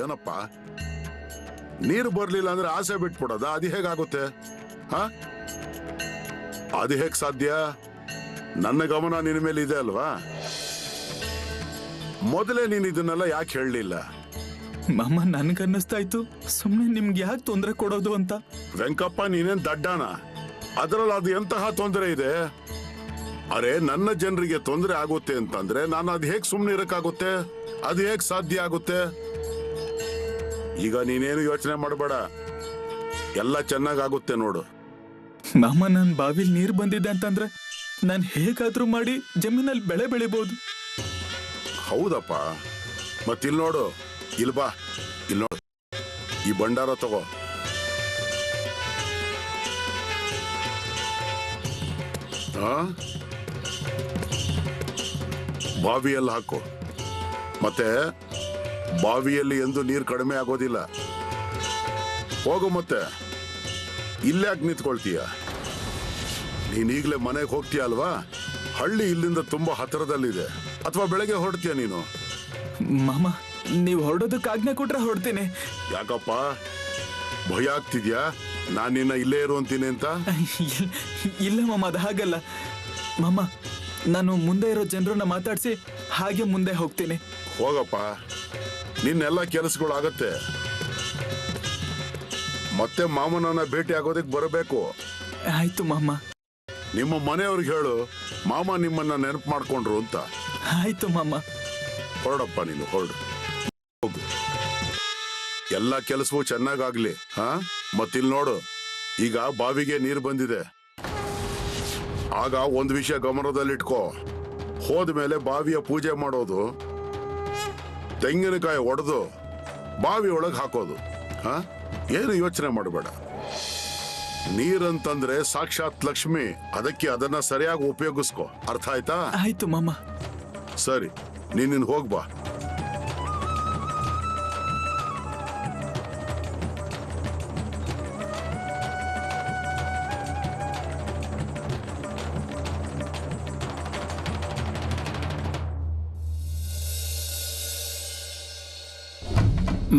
ಏನಪ್ಪ, ನೀರು ಬರ್ಲಿಲ್ಲ ಅಂದ್ರೆ ಆಸೆ ಬಿಟ್ಬಿಡೋದ? ಅದು ಹೇಗಾಗುತ್ತೆ? ಹ ಅದು ಹೇಗ್ ಸಾಧ್ಯ? ನನ್ನ ಗಮನ ನಿನ್ನ ಮೇಲೆ ಇದೆ ಅಲ್ವಾ? ಮೊದಲೇ ನೀನ್ ಇದನ್ನೆಲ್ಲ ಯಾಕೆ ಹೇಳಲಿಲ್ಲ? ಮಾಮ, ನನ್ಗನ್ನಿಸ್ತಾ ಇತ್ತು ಸುಮ್ಮನೆ ನಿಮ್ಗೆ ಯಾಕೆ ತೊಂದರೆ ಕೊಡೋದು ಅಂತ. ವೆಂಕಪ್ಪ, ನೀನೇನ್ ದಡ್ಡಾನ? ಅದರಲ್ಲಿ ಅದು ಎಂತಹ ತೊಂದರೆ ಇದೆ? ಅರೆ, ನನ್ನ ಜನರಿಗೆ ತೊಂದರೆ ಆಗುತ್ತೆ ಅಂತಂದ್ರೆ ನಾನು ಅದು ಹೇಗ್ ಸುಮ್ಮನೆ ಇರಕ್ಕಾಗುತ್ತೆ? ಅದು ಹೇಗ್ ಸಾಧ್ಯ ಆಗುತ್ತೆ? ಈಗ ನೀನೇನು ಯೋಚನೆ ಮಾಡಬೇಡ, ಎಲ್ಲ ಚೆನ್ನಾಗಾಗುತ್ತೆ ನೋಡು. ಮಾಮ, ನನ್ ಬಾವಿಲ್ ನೀರ್ ಬಂದಿದೆ ಅಂತಂದ್ರೆ ನಾನ್ ಹೇಗಾದ್ರೂ ಮಾಡಿ ಜಮೀನಲ್ಲಿ ಬೆಳೆ ಬೆಳಿಬಹುದು. ಹೌದಪ್ಪ, ಮತ್ತಿಲ್ ನೋಡು, ಇಲ್ ಬಾ, ಇಲ್ ನೋಡು, ಈ ಭಂಡಾರ ತಗೋ. ಬಾವಿಯಲ್ಲಿ ಹಾಕು. ಮತ್ತೆ ಬಾವಿಯಲ್ಲಿ ಎಂದು ನೀರು ಕಡಿಮೆ ಆಗೋದಿಲ್ಲ. ಹೋಗು. ಮತ್ತೆ ಇಲ್ಲಾಕ್ ನಿಂತ್ಕೊಳ್ತೀಯ? ನೀನ್ ಈಗ್ಲೇ ಮನೆಗೆ ಹೋಗ್ತೀಯ ಅಲ್ವಾ? ಹಳ್ಳಿ ಇಲ್ಲಿಂದ ತುಂಬಾ ಹತ್ತಿರದಲ್ಲಿದೆ. ಅಥವಾ ಬೆಳಗ್ಗೆ ಹೊರಡ್ತೀಯ ನೀನು? ಮಾಮ, ನೀವು ಹೊರಡೋದಕ್ಕೆ ಆಜ್ಞೆ ಕೊಟ್ರೆ ಹೊರಡ್ತೀನಿ. ಯಾಕಪ್ಪ, ಭಯ ಆಗ್ತಿದ್ಯಾ ನಾನ್ ನಿನ್ನ ಇಲ್ಲೇ ಇರು ಅಂತೀನಿ ಅಂತ? ಇಲ್ಲ ಮಾಮ, ಅದು ಹಾಗಲ್ಲ. ಮಾಮ, ನಾನು ಮುಂದೆ ಇರೋ ಜನರನ್ನ ಮಾತಾಡಿಸಿ ಹಾಗೆ ಮುಂದೆ ಹೋಗ್ತೀನಿ. ಹೋಗಪ್ಪ, ನಿನ್ನೆಲ್ಲ ಕೆಲಸಗಳು ಆಗತ್ತೆ. ಮತ್ತೆ ಮಾಮನನ್ನ ಭೇಟಿ ಆಗೋದಕ್ಕೆ ಬರಬೇಕು. ಆಯ್ತು ಮಾಮ. ನಿಮ್ಮ ಮನೆಯವ್ರಿಗೆ ಹೇಳು ಮಾಮ ನಿಮ್ಮನ್ನ ನೆನಪು ಮಾಡ್ಕೊಂಡ್ರು ಅಂತ. ಆಯ್ತು ಮಾಮ. ಹೊರಡಪ್ಪ, ನೀನು ಹೊರಡು, ಹೋಗು. ಎಲ್ಲ ಕೆಲಸವೂ ಚೆನ್ನಾಗಾಗ್ಲಿ. ಮತ್ತಿಲ್ ನೋಡು, ಈಗ ಬಾವಿಗೆ ನೀರು ಬಂದಿದೆ. ಆಗ ಒಂದು ವಿಷಯ ಗಮನದಲ್ಲಿಟ್ಕೋ. ಹೋದ್ಮೇಲೆ ಬಾವಿಯ ಪೂಜೆ ಮಾಡೋದು, ತೆಂಗಿನಕಾಯಿ ಒಡೆದು ಬಾವಿ ಒಳಗೆ ಹಾಕೋದು. ಏನು ಯೋಚನೆ ಮಾಡಬೇಡ. ನೀರಂತಂದ್ರೆ ಸಾಕ್ಷಾತ್ ಲಕ್ಷ್ಮಿ. ಅದಕ್ಕೆ ಅದನ್ನ ಸರಿಯಾಗಿ ಉಪಯೋಗಿಸ್ಕೋ. ಅರ್ಥ ಆಯ್ತಾ? ಆಯ್ತು ಮಾಮ. ಸರಿ, ನೀನ್ ಹೋಗ್ಬಾ.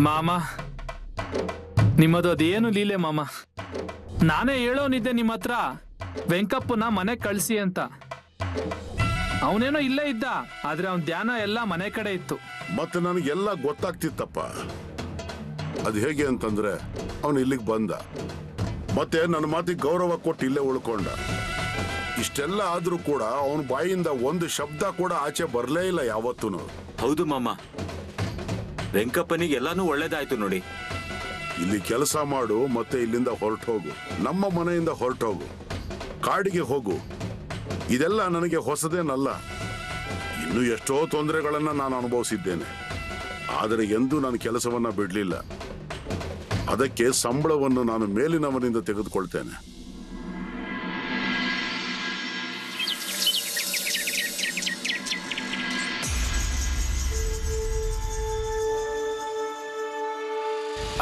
ಮಾಮ, ನಿಮ್ಮದು ಅದೇನು ಲೀಲೆ ಮಾಮ. ನಾನೇ ಹೇಳೋನಿದ್ದೆ ನಿಮ್ಮ ಹತ್ರ ವೆಂಕಪ್ಪನ ಮನೆ ಕಳಿಸಿ ಅಂತ. ಅವನೇನೋ ಇಲ್ಲೇ ಇದ್ದ, ಆದ್ರೆ ಅವನ ಧ್ಯಾನ ಎಲ್ಲ ಮನೆ ಕಡೆ ಇತ್ತು. ಮತ್ತೆ ನನಗೆಲ್ಲ ಗೊತ್ತಾಗ್ತಿತ್ತಪ್ಪ. ಅದು ಹೇಗೆ ಅಂತಂದ್ರೆ, ಅವನು ಇಲ್ಲಿಗೆ ಬಂದ, ಮತ್ತೆ ನನ್ನ ಮಾತಿಗೆ ಗೌರವ ಕೊಟ್ಟು ಇಲ್ಲೇ ಉಳ್ಕೊಂಡ. ಇಷ್ಟೆಲ್ಲ ಆದ್ರೂ ಕೂಡ ಅವನ ಬಾಯಿಂದ ಒಂದು ಶಬ್ದ ಕೂಡ ಆಚೆ ಬರ್ಲೇ ಇಲ್ಲ ಯಾವತ್ತೂ. ಹೌದು ಮಾಮ, ವೆಂಕಪ್ಪನಿಗೆ ಎಲ್ಲಾನು ಒಳ್ಳೇದಾಯ್ತು ನೋಡಿ. ಇಲ್ಲಿ ಕೆಲಸ ಮಾಡು, ಮತ್ತೆ ಇಲ್ಲಿಂದ ಹೊರಟೋಗು. ನಮ್ಮ ಮನೆಯಿಂದ ಹೊರಟೋಗು, ಕಾಡಿಗೆ ಹೋಗು. ಇದೆಲ್ಲ ನನಗೆ ಹೊಸದೇನಲ್ಲ. ಇನ್ನು ಎಷ್ಟೋ ತೊಂದರೆಗಳನ್ನ ನಾನು ಅನುಭವಿಸಿದ್ದೇನೆ. ಆದರೆ ಎಂದೂ ನಾನು ಕೆಲಸವನ್ನ ಬಿಡ್ಲಿಲ್ಲ. ಅದಕ್ಕೆ ಸಂಬಳವನ್ನು ನಾನು ಮೇಲಿನವನಿಂದ ತೆಗೆದುಕೊಳ್ತೇನೆ.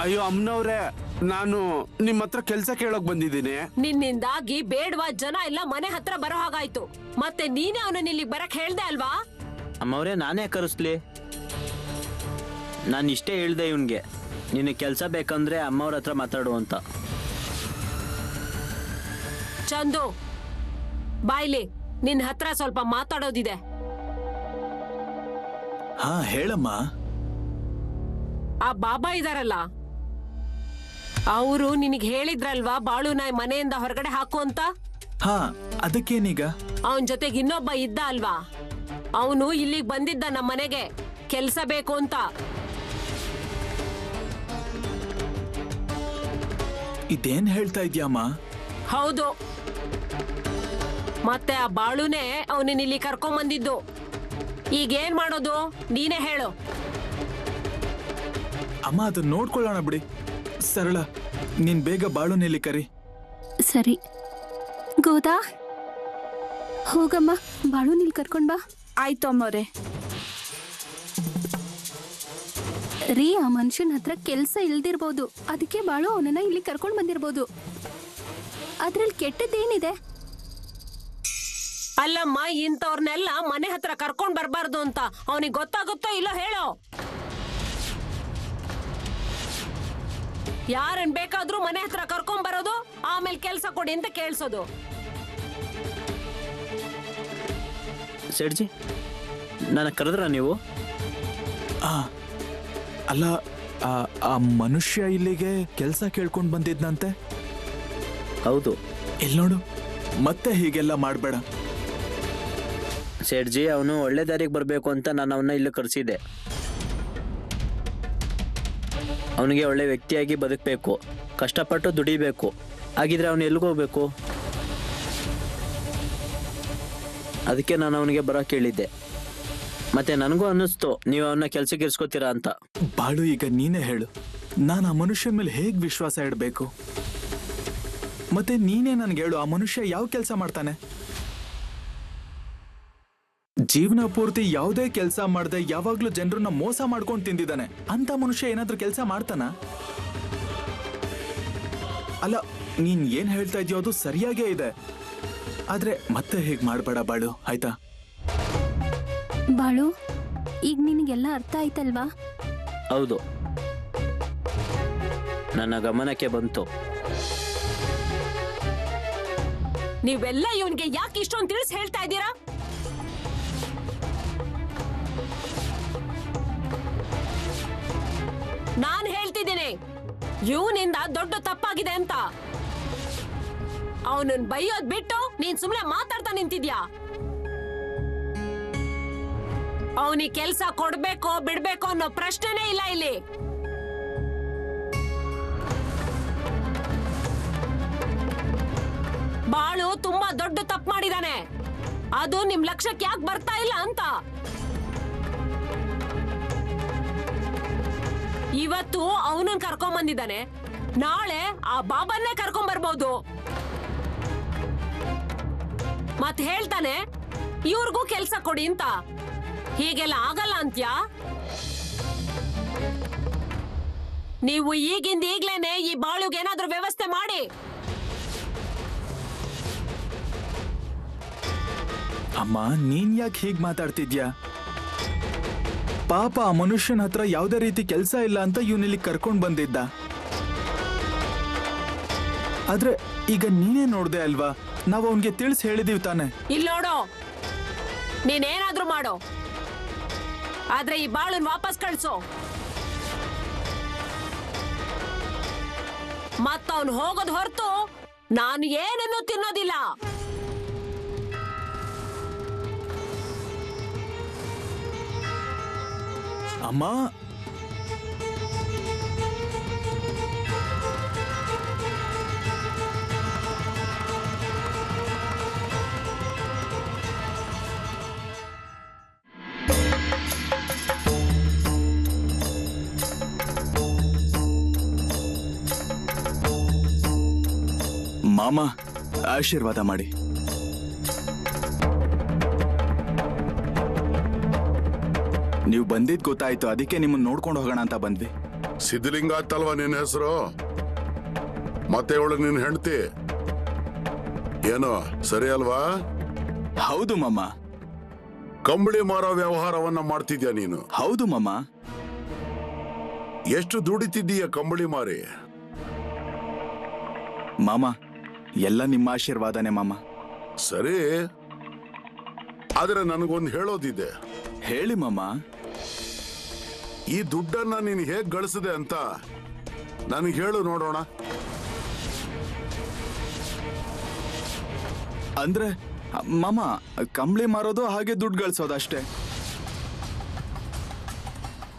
ಅಯ್ಯೋ ಅಮ್ಮನವ್ರೆ, ನಾನು ನಿಮ್ಮ ಹತ್ರ ಕೆಲ್ಸ ಕೇಳೋಕ್ ಬಂದಿದ್ದೀನಿ. ನಿನ್ನಿಂದಾಗಿ ಬೇಡವಾ ಜನ ಎಲ್ಲ ಮನೆ ಹತ್ರ ಬರೋ ಹಾಗಾಯ್ತು. ಮತ್ತೆ ನೀನೇ ಅವನನ್ನ ಇಲ್ಲಿಗೆ ಬರಕ್ ಹೇಳ್ದೆ ಅಲ್ವಾ? ಅಮ್ಮವ್ರೆ, ನಾನೇ ಕರೆಸ್ಲಿ? ನಾನು ಇಷ್ಟೇ ಹೇಳ್ದೆ ಇವನ್ಗೆ, ನಿನಗೆ ಕೆಲಸ ಬೇಕಂದ್ರೆ ಅಮ್ಮವ್ರ ಹತ್ರ ಮಾತಾಡು ಅಂತ. ಚಂದು, ಬಾಯ್ಲಿ, ನಿನ್ ಹತ್ರ ಸ್ವಲ್ಪ ಮಾತಾಡೋದಿದೆ. ಹಾ, ಹೇಳಮ್ಮ. ಆ ಬಾಬಾ ಇದಾರಲ್ಲ, ಅವರು ನಿನಗೆ ಹೇಳಿದ್ರಲ್ವಾ ಬಾಳುನ ಮನೆಯಿಂದ ಹೊರಗಡೆ ಹಾಕು ಅಂತ? ಹಾ, ಅದಕ್ಕೇನೀಗ? ಅವನ್ ಜೊತೆಗೆ ಇನ್ನೊಬ್ಬ ಇದ್ದ ಅಲ್ವಾ, ಅವನು ಇಲ್ಲಿಗೆ ಬಂದಿದ್ದ ನಮ್ಮ ಮನೆಗೆ ಕೆಲ್ಸ ಬೇಕು ಅಂತ. ಇದೇನ್ ಹೇಳ್ತಾ ಇದ್ಯಮ್ಮ? ಹೌದು, ಮತ್ತೆ ಆ ಬಾಳುನೇ ಅವನನ್ನ ಇಲ್ಲಿ ಕರ್ಕೊಂಡ್ ಬಂದಿದ್ದು. ಈಗೇನ್ ಮಾಡೋದು ನೀನೇ ಹೇಳು. ಅಮ್ಮ, ಅದನ್ನ ನೋಡ್ಕೊಳ್ಳೋಣ ಬಿಡಿ. ಸರಳ, ನೀನ್ ಬೇಗ ಬಾಳುನೆಲ್ಲಿ ಕರಿ. ಸರಿ ಗೋದಾ, ಹೋಗಮ್ಮ, ಬಾಳು ನೀಲ್ ಕರ್ಕೊಂಡ್ ಬಾ. ಆಯ್ತು ಅಮ್ಮವ್ರೆ. ರೀ, ಆ ಮನುಷ್ಯನ ಹತ್ರ ಕೆಲ್ಸ ಇಲ್ದಿರ್ಬೋದು, ಅದಕ್ಕೆ ಬಾಳು ಅವನನ್ನ ಇಲ್ಲಿ ಕರ್ಕೊಂಡ್ ಬಂದಿರ್ಬೋದು. ಅದ್ರಲ್ಲಿ ಕೆಟ್ಟದ್ದೇನಿದೆ? ಅಲ್ಲಮ್ಮ, ಇಂಥವ್ರನ್ನೆಲ್ಲ ಮನೆ ಹತ್ರ ಕರ್ಕೊಂಡ್ ಬರ್ಬಾರ್ದು ಅಂತ ಅವನಿಗೆ ಗೊತ್ತಾಗುತ್ತೋ ಇಲ್ಲೋ ಹೇಳೋ. ಯಾರನ್ ಬೇಕಾದ್ರೂ ಮನೆ ಹತ್ರ ಕರ್ಕೊಂಡ್ ಬರೋದು, ಆಮೇಲೆ ಕೆಲ್ಸ ಕೊಡಿ ಅಂತ ಕೇಳ್ಸೋದು. ಸೇಠ್ಜಿ, ನನ್ನ ಕರೆದ್ರ ನೀವು? ಅಲ್ಲ, ಆ ಮನುಷ್ಯ ಇಲ್ಲಿಗೆ ಕೆಲಸ ಕೇಳ್ಕೊಂಡು ಬಂದಿದ್ನಂತೆ. ಹೌದು. ಇಲ್ಲಿ ನೋಡು, ಮತ್ತೆ ಹೀಗೆಲ್ಲ ಮಾಡಬೇಡ. ಸೇಠ್ಜಿ, ಅವನು ಒಳ್ಳೆ ದಾರಿಗೆ ಬರಬೇಕು ಅಂತ ನಾನು ಅವನ್ನ ಇಲ್ಲಿ ಕರೆಸಿದ್ದೆ. ಅವನಿಗೆ ಒಳ್ಳೆ ವ್ಯಕ್ತಿಯಾಗಿ ಬದುಕಬೇಕು, ಕಷ್ಟಪಟ್ಟು ದುಡಿಬೇಕು. ಹಾಗಿದ್ರೆ ಅವನು ಎಲ್ಲಿಗೆ ಹೋಗ್ಬೇಕು? ಅದಕ್ಕೆ ನಾನು ಅವನಿಗೆ ಬರೋಕೆ ಹೇಳಿದ್ದೆ. ಮತ್ತೆ ನನಗೂ ಅನ್ನಿಸ್ತು ನೀವು ಅವನ್ನ ಕೆಲ್ಸಕ್ಕೆ ಇರಿಸ್ಕೋತೀರಾ ಅಂತ. ಬಾಳು, ಈಗ ನೀನೇ ಹೇಳು, ನಾನು ಆ ಮನುಷ್ಯನ ಮೇಲೆ ಹೇಗೆ ವಿಶ್ವಾಸ ಇಡಬೇಕು? ಮತ್ತೆ ನೀನೇ ನನ್ಗೆ ಹೇಳು, ಆ ಮನುಷ್ಯ ಯಾವ ಕೆಲಸ ಮಾಡ್ತಾನೆ? ಜೀವನ ಪೂರ್ತಿ ಯಾವುದೇ ಕೆಲಸ ಮಾಡದೆ ಯಾವಾಗ್ಲೂ ಜನರನ್ನ ಮೋಸ ಮಾಡ್ಕೊಂಡು ತಿಂದಿದ್ದಾನೆ. ಅಂತ ಮನುಷ್ಯ ಏನಾದ್ರೂ ಕೆಲಸ ಮಾಡ್ತಾನ? ಅಲ್ಲ, ನೀನ್ ಏನ್ ಹೇಳ್ತಾ ಇದೆಯೋ ಅದು ಸರಿಯಾಗೇ ಇದೆ, ಆದ್ರೆ ಮತ್ತೆ ಹೇಗ್ ಮಾಡ್ಬೇಡ ಬಾಳು, ಆಯ್ತಾ? ಬಾಳು, ಈಗ ನಿನಗೆಲ್ಲ ಅರ್ಥ ಆಯ್ತಲ್ವಾ? ಹೌದು, ನನ್ನ ಗಮನಕ್ಕೆ ಬಂತು. ನೀವೆಲ್ಲ ಇವನ್ಗೆ ಯಾಕೆ ಇಷ್ಟೊಂದು ತಿಳಿಸಿ ಹೇಳ್ತಾ ಇದ್ದೀರಾ? ನಾನ್ ಹೇಳ್ತಿದ್ದೀನಿ, ಇವನಿಂದ ದೊಡ್ಡ ತಪ್ಪಾಗಿದೆ ಅಂತ. ಅವನನ್ನ ಬೈಯೋದ್ ಬಿಟ್ಟು ನೀನ್ ಸುಮ್ನೆ ಮಾತಾಡ್ತಾ ನಿಂತಿದ್ಯಾ? ಅವನಿಗೆ ಕೆಲ್ಸ ಕೊಡ್ಬೇಕೋ ಬಿಡ್ಬೇಕೋ ಅನ್ನೋ ಪ್ರಶ್ನೆನೇ ಇಲ್ಲ ಇಲ್ಲಿ. ಬಾಳು ತುಂಬಾ ದೊಡ್ಡ ತಪ್ಪು ಮಾಡಿದಾನೆ, ಅದು ನಿಮ್ ಲಕ್ಷ್ಯಕ್ಕೆ ಯಾಕೆ ಬರ್ತಾ ಇಲ್ಲ ಅಂತ. ಇವತ್ತು ಅವನನ್ನ ಕರ್ಕೊಂಡ್ ಬಂದಿದ್ದಾನೆ, ನಾಳೆ ಆ ಬಾಬನ್ನೇ ಕರ್ಕೊಂಡ್ ಬರ್ಬೋದು. ಮತ್ ಹೇಳ್ತಾನೆ ಇವ್ರಿಗೂ ಕೆಲ್ಸ ಕೊಡಿ ಅಂತ. ಹೀಗೆಲ್ಲ ಆಗಲ್ಲ ಅಂತ್ಯಾ? ನೀವು ಈಗಿಂದ ಈಗ್ಲೇನೆ ಈ ಬಾಳುಗೆ ಏನಾದ್ರೂ ವ್ಯವಸ್ಥೆ ಮಾಡಿ. ಅಮ್ಮ, ನೀನ್ ಯಾಕೆ ಹೀಗ್ ಮಾತಾಡ್ತಿದ್ಯಾ? ಪಾಪ, ಆ ಮನುಷ್ಯನ ಹತ್ರ ಯಾವುದೇ ರೀತಿ ಕೆಲಸ ಇಲ್ಲ ಅಂತ ಇವನಿಲ್ಲಿ ಕರ್ಕೊಂಡ್ ಬಂದಿದ್ದ. ಆದ್ರೆ ಈಗ ನೀನೇ ನೋಡ್ದೆ ಅಲ್ವಾ, ನಾವು ಅವನ್ಗೆ ತಿಳಿಸಿ ಹೇಳಿದೀವಿ ತಾನೆ. ಇಲ್ಲಿ ನೋಡು, ನೀನೇನಾದ್ರೂ ಮಾಡೋ, ಆದ್ರೆ ಈ ಬಾಳನ್ ವಾಪಸ್ ಕಳ್ಸೋ. ಮತ್ತ ಅವನು ಹೋಗೋದ್ ಹೊರತು ನಾನು ಏನನ್ನೂ ತಿನ್ನೋದಿಲ್ಲ. ಅಮ್ಮ, ಮಾಮ, ಆಶೀರ್ವಾದ ಮಾಡಿ. ನೀವು ಬಂದಿದ್ ಗೊತ್ತಾಯ್ತು, ಅದಕ್ಕೆ ನಿಮ್ಮನ್ನ ನೋಡ್ಕೊಂಡು ಹೋಗೋಣ ಅಂತ ಬಂದ್ವಿ. ಸಿದ್ಧಲಿಂಗ ಆಯ್ತಲ್ವಾ ನಿನ್ನ ಹೆಸರು? ಮತ್ತೆ ಅವಳು ನಿನ್ನ ಹೆಂಡತಿ ಏನೋ ಸರಿ ಅಲ್ವಾ? ಹೌದು ಮಾಮ. ಕಂಬಳಿ ಮಾರೋ ವ್ಯವಹಾರವನ್ನ ಮಾಡ್ತಿದ್ಯಾ ನೀನು? ಹೌದು ಮಾಮ. ಎಷ್ಟು ದುಡಿತಿದ್ದೀಯ ಕಂಬಳಿ ಮಾರಿ? ಮಾಮ, ಎಲ್ಲ ನಿಮ್ಮ ಆಶೀರ್ವಾದನೆ ಮಾಮ. ಸರಿ, ಆದ್ರೆ ನನಗೊಂದು ಹೇಳೋದಿದೆ. ಹೇಳಿ ಮಾಮ. ಈ ದುಡ್ಡನ್ನ ನೀನು ಹೇಗ್ ಗಳಿಸಿದೆ ಅಂತ ನನಗೆ ಹೇಳು ನೋಡೋಣ. ಅಂದ್ರೆ ಮಾಮ, ಕಂಬಳಿ ಮಾರೋದು ಹಾಗೆ ದುಡ್ಡು ಗಳಿಸೋದಷ್ಟೇ.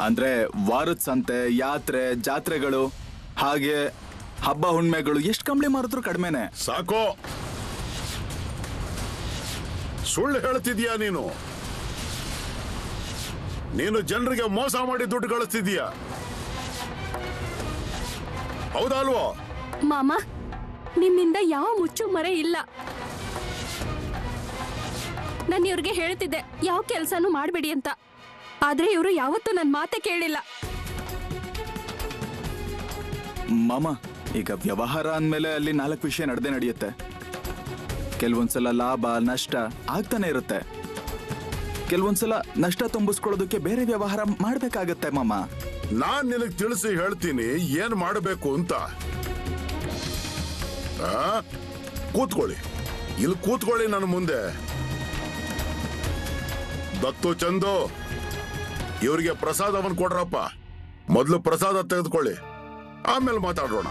ಅಂದ್ರೆ ವಾರದ ಸಂತೆ, ಯಾತ್ರೆ, ಜಾತ್ರೆಗಳು, ಹಾಗೆ ಹಬ್ಬ ಹುಣ್ಮೆಗಳು ಎಷ್ಟು ಕಂಬಳಿ ಮಾರಿದ್ರು ಕಡಿಮೆನೆ. ಸಾಕೋ, ಸುಳ್ಳು ಹೇಳ್ತಿದ್ಯಾ ನೀನು. ನೀನು ಜನರಿಗೆ ಮೋಸ ಮಾಡಿ ದುಡ್ಡು ಗಳಿಸ್ತಿದೀಯ, ಹೌದಲ್ವೋ? ಮಾಮ, ನಿಮ್ಮಿಂದ ಯಾವ ಮುಚ್ಚು ಮರೆ ಇಲ್ಲ. ನಾನು ಇವ್ರಿಗೆ ಹೇಳ್ತಿದ್ದೆ ಯಾವ ಕೆಲ್ಸನೂ ಮಾಡ್ಬೇಡಿ ಅಂತ, ಆದ್ರೆ ಇವರು ಯಾವತ್ತೂ ನನ್ನ ಮಾತೆ ಕೇಳಿಲ್ಲ. ಮಾಮ, ಈಗ ವ್ಯವಹಾರ ಅಂದ್ಮೇಲೆ ಅಲ್ಲಿ 4 ವಿಷಯ ನಡೆಯುತ್ತೆ. ಕೆಲವೊಂದ್ಸಲ ಲಾಭ ನಷ್ಟ ಆಗ್ತಾನೆ ಇರುತ್ತೆ. ಕೆಲವೊಂದ್ಸಲ ನಷ್ಟ ತುಂಬಿಸ್ಕೊಳ್ಳೋದಕ್ಕೆ ಬೇರೆ ವ್ಯವಹಾರ ಮಾಡ್ಬೇಕಾಗತ್ತೆ ಮಾಮ. ನಾನ್ ನಿನಗ್ ತಿಳಿಸಿ ಹೇಳ್ತೀನಿ ಏನ್ ಮಾಡಬೇಕು ಅಂತ. ಆ? ಕೂತ್ಕೊಳ್ಳಿ, ಇಲ್ಲಿ ಕೂತ್ಕೊಳ್ಳಿ ನನ್ನ ಮುಂದೆ. ದತ್ತು, ಚಂದು, ಇವರಿಗೆ ಪ್ರಸಾದವನ್ನು ಕೊಡ್ರಪ್ಪ. ಮೊದಲು ಪ್ರಸಾದ ತೆಗೆದುಕೊಳ್ಳಿ, ಆಮೇಲೆ ಮಾತಾಡೋಣ.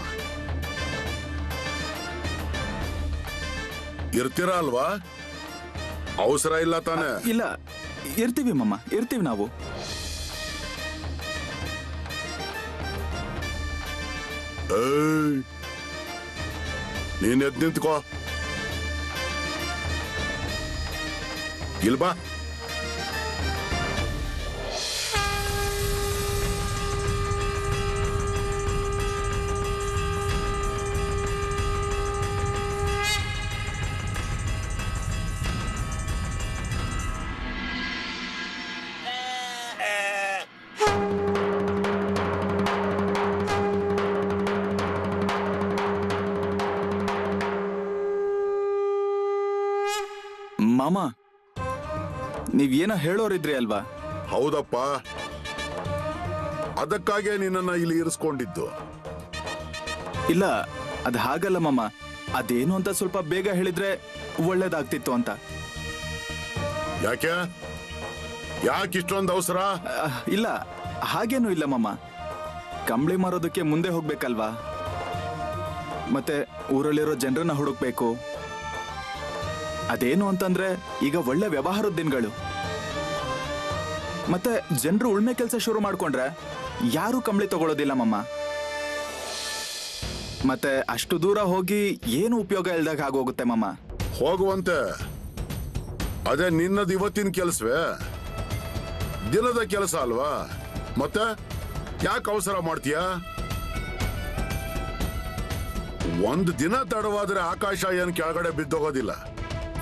ಇರ್ತೀರಾ ಅಲ್ವಾ? ಅವಸರ ಇಲ್ಲ ತಾನೆ? ಇಲ್ಲ, ಇರ್ತೀವಿ ಮಾಮ, ಇರ್ತೀವಿ ನಾವು. ಏಯ್, ನೀನ್ ಎದ್ದು ನಿಂತ್ಕೋ. ಇಲ್ಬಾ. ಮಾಮ, ನೀವೇನೋ ಹೇಳೋರಿದ್ರಿ ಅಲ್ವಾ? ಹೌದಪ್ಪ, ಅದಕ್ಕಾಗೆ ನಿನ್ನನ್ನ ಇಲ್ಲಿ ಇರಿಸ್ಕೊಂಡಿದ್ದು. ಇಲ್ಲ, ಅದು ಹಾಗಲ್ಲ ಮಾಮ. ಅದೇನು ಅಂತ ಸ್ವಲ್ಪ ಬೇಗ ಹೇಳಿದ್ರೆ ಒಳ್ಳೇದಾಗ್ತಿತ್ತು ಅಂತ. ಯಾಕೆ ಇಷ್ಟೊಂದು ಅವಸರ? ಇಲ್ಲ, ಹಾಗೇನೂ ಇಲ್ಲ ಮಾಮ. ಕಂಬಳಿ ಮಾರೋದಕ್ಕೆ ಮುಂದೆ ಹೋಗ್ಬೇಕಲ್ವಾ, ಮತ್ತೆ ಊರಲ್ಲಿರೋ ಜನರನ್ನ ಹುಡುಕ್ಬೇಕು. ಅದೇನು ಅಂತಂದ್ರೆ ಈಗ ಒಳ್ಳೆ ವ್ಯವಹಾರದ ದಿನಗಳು. ಮತ್ತೆ ಜನರು ಉಳ್ಮೆ ಕೆಲಸ ಶುರು ಮಾಡ್ಕೊಂಡ್ರೆ ಯಾರು ಕಂಬಳಿ ತಗೊಳ್ಳೋದಿಲ್ಲ ಮಾಮ. ಮತ್ತೆ ಅಷ್ಟು ದೂರ ಹೋಗಿ ಏನು ಉಪಯೋಗ ಇಲ್ದಾಗ ಆಗೋಗುತ್ತೆ ಮಾಮ. ಹೋಗುವಂತೆ, ಅದೇ ನಿನ್ನದು ಇವತ್ತಿನ ಕೆಲಸವೇ, ದಿನದ ಕೆಲಸ ಅಲ್ವಾ? ಮತ್ತೆ ಯಾಕೆ ಅವಸರ ಮಾಡ್ತೀಯ? ಒಂದು ದಿನ ತಡವಾದ್ರೆ ಆಕಾಶ ಏನು ಕೆಳಗಡೆ ಬಿದ್ದೋಗೋದಿಲ್ಲ.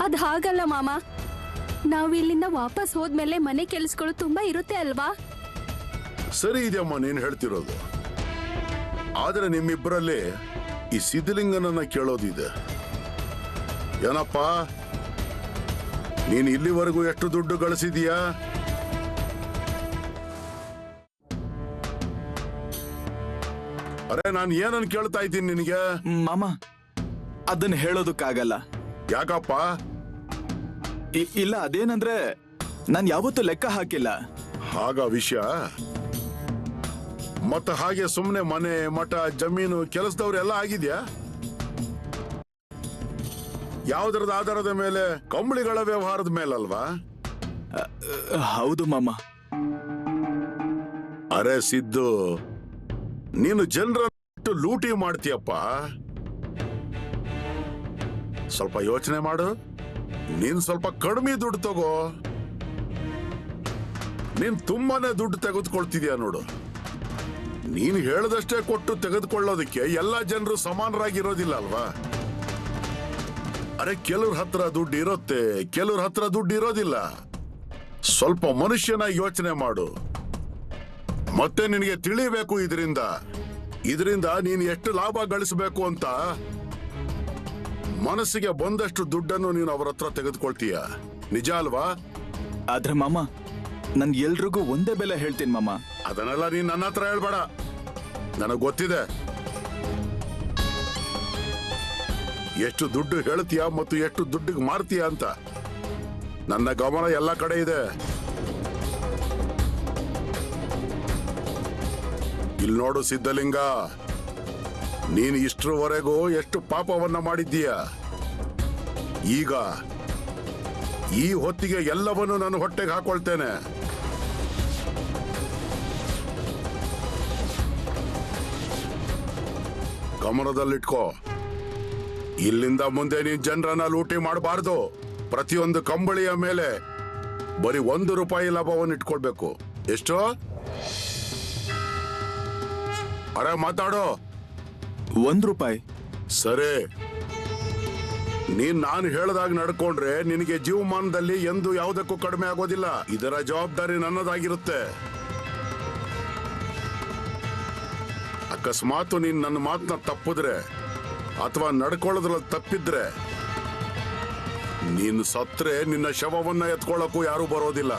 ಅದ್ ಹಾಗಲ್ಲ ಮಾಮ. ನಾವು ಇಲ್ಲಿಂದ ವಾಪಸ್ ಹೋದ್ಮೇಲೆ ಮನೆ ಕೆಲ್ಸಗಳು ತುಂಬಾ ಇರುತ್ತೆ ಅಲ್ವಾ? ಸರಿ ಇದೆಯಮ್ಮ ನೀನ್ ಹೇಳ್ತಿರೋದು. ಆದ್ರೆ ನಿಮ್ಮಿಬ್ಬರಲ್ಲಿ ಈ ಸಿದ್ಧಲಿಂಗನನ್ನ ಕೇಳೋದಿದೆ. ಏನಪ್ಪ, ನೀನ್ ಇಲ್ಲಿವರೆಗೂ ಎಷ್ಟು ದುಡ್ಡು ಗಳಿಸಿದೀಯಾ? ಅರೆ, ನಾನು ಏನನ್ನು ಕೇಳ್ತಾ ಇದ್ದೀನಿ ನಿನಗೆ? ಮಾಮ, ಅದನ್ನ ಹೇಳೋದಕ್ಕಾಗಲ್ಲ. ಯಾಕಪ್ಪ? ಇಲ್ಲ, ಅದೇನಂದ್ರೆ ನಾನು ಯಾವತ್ತೂ ಲೆಕ್ಕ ಹಾಕಿಲ್ಲ. ಆಗ ವಿಷಯ. ಮತ್ತೆ ಹಾಗೆ ಸುಮ್ಮನೆ ಮನೆ, ಮಠ, ಜಮೀನು, ಕೆಲಸದವ್ರೆಲ್ಲ ಆಗಿದ್ಯಾ? ಯಾವುದರದ ಆಧಾರದ ಮೇಲೆ? ಕಂಬಳಿಗಳ ವ್ಯವಹಾರದ ಮೇಲಲ್ವಾ? ಹೌದು ಮಾಮ. ಅರೆ ಸಿದ್ದು, ನೀನು ಜನರನ್ನು ಲೂಟಿ ಮಾಡ್ತೀಯಪ್ಪ. ಸ್ವಲ್ಪ ಯೋಚನೆ ಮಾಡು. ನೀನ್ ಸ್ವಲ್ಪ ಕಡಿಮೆ ದುಡ್ಡು ತಗೋ. ನೀನ್ ತುಂಬಾನೇ ದುಡ್ಡು ತೆಗೆದುಕೊಳ್ತಿದ್ಯಾ ನೋಡು. ನೀನ್ ಹೇಳದಷ್ಟೇ ಕೊಟ್ಟು ತೆಗೆದುಕೊಳ್ಳೋದಕ್ಕೆ ಎಲ್ಲಾ ಜನರು ಸಮಾನರಾಗಿರೋದಿಲ್ಲ ಅಲ್ವಾ? ಅರೆ, ಕೆಲವ್ರ ಹತ್ರ ದುಡ್ಡು ಇರುತ್ತೆ, ಕೆಲವ್ರ ಹತ್ರ ದುಡ್ಡು ಇರೋದಿಲ್ಲ. ಸ್ವಲ್ಪ ಮನುಷ್ಯನಾಗಿ ಯೋಚನೆ ಮಾಡು. ಮತ್ತೆ ನಿನಗೆ ತಿಳಿಬೇಕು ಇದರಿಂದ ನೀನು ಎಷ್ಟು ಲಾಭ ಗಳಿಸಬೇಕು ಅಂತ. ಮನಸ್ಸಿಗೆ ಬಂದಷ್ಟು ದುಡ್ಡನ್ನು ನೀನು ಅವರ ಹತ್ರ ತೆಗೆದುಕೊಳ್ತೀಯ, ನಿಜ ಅಲ್ವಾ? ಆದ್ರೆ ಮಾಮ, ನನ್ ಎಲ್ರಿಗೂ ಒಂದೇ ಬೆಲೆ ಹೇಳ್ತೀನಿ ಮಾಮ. ಅದನ್ನೆಲ್ಲ ನೀನ್ ನನ್ನ ಹತ್ರ ಹೇಳ್ಬೇಡ, ನನಗ್ ಗೊತ್ತಿದೆ. ಎಷ್ಟು ದುಡ್ಡು ಹೇಳ್ತೀಯ ಮತ್ತು ಎಷ್ಟು ದುಡ್ಡಿಗೆ ಮಾರ್ತೀಯ ಅಂತ ನನ್ನ ಗಮನ ಎಲ್ಲ ಕಡೆ ಇದೆ. ಇಲ್ಲಿ ನೋಡು ಸಿದ್ಧಲಿಂಗ, ನೀನು ಇಷ್ಟರವರೆಗೂ ಎಷ್ಟು ಪಾಪವನ್ನ ಮಾಡಿದ್ದೀಯ. ಈಗ ಈ ಹೊತ್ತಿಗೆ ಎಲ್ಲವನ್ನೂ ನಾನು ಹೊಟ್ಟೆಗೆ ಹಾಕೊಳ್ತೇನೆ. ಗಮನದಲ್ಲಿಟ್ಕೋ, ಇಲ್ಲಿಂದ ಮುಂದೆ ನೀನ್ ಜನರನ್ನ ಲೂಟಿ ಮಾಡಬಾರ್ದು. ಪ್ರತಿಯೊಂದು ಕಂಬಳಿಯ ಮೇಲೆ ಬರೀ 1 ರೂಪಾಯಿ ಲಾಭವನ್ನು ಇಟ್ಕೊಳ್ಬೇಕು. ಎಷ್ಟು? ಅರೆ ಮಾತಾಡೋ. 1 ರೂಪಾಯಿ. ಸರಿ, ನೀನ್ ನಾನು ಹೇಳ್ದಾಗ ನಡ್ಕೊಂಡ್ರೆ ನಿನಗೆ ಜೀವಮಾನದಲ್ಲಿ ಎಂದು ಯಾವುದಕ್ಕೂ ಕಡಿಮೆ ಆಗೋದಿಲ್ಲ. ಇದರ ಜವಾಬ್ದಾರಿ ನನ್ನದಾಗಿರುತ್ತೆ. ಅಕಸ್ಮಾತ್ ನೀನ್ ನನ್ನ ಮಾತನ್ನ ತಪ್ಪಿದ್ರೆ ಅಥವಾ ನಡ್ಕೊಳ್ಳೋದ್ರಲ್ಲಿ ತಪ್ಪಿದ್ರೆ ನೀನು ಸತ್ರೆ ನಿನ್ನ ಶವವನ್ನ ಎತ್ಕೊಳ್ಳಕ್ಕೂ ಯಾರು ಬರೋದಿಲ್ಲ.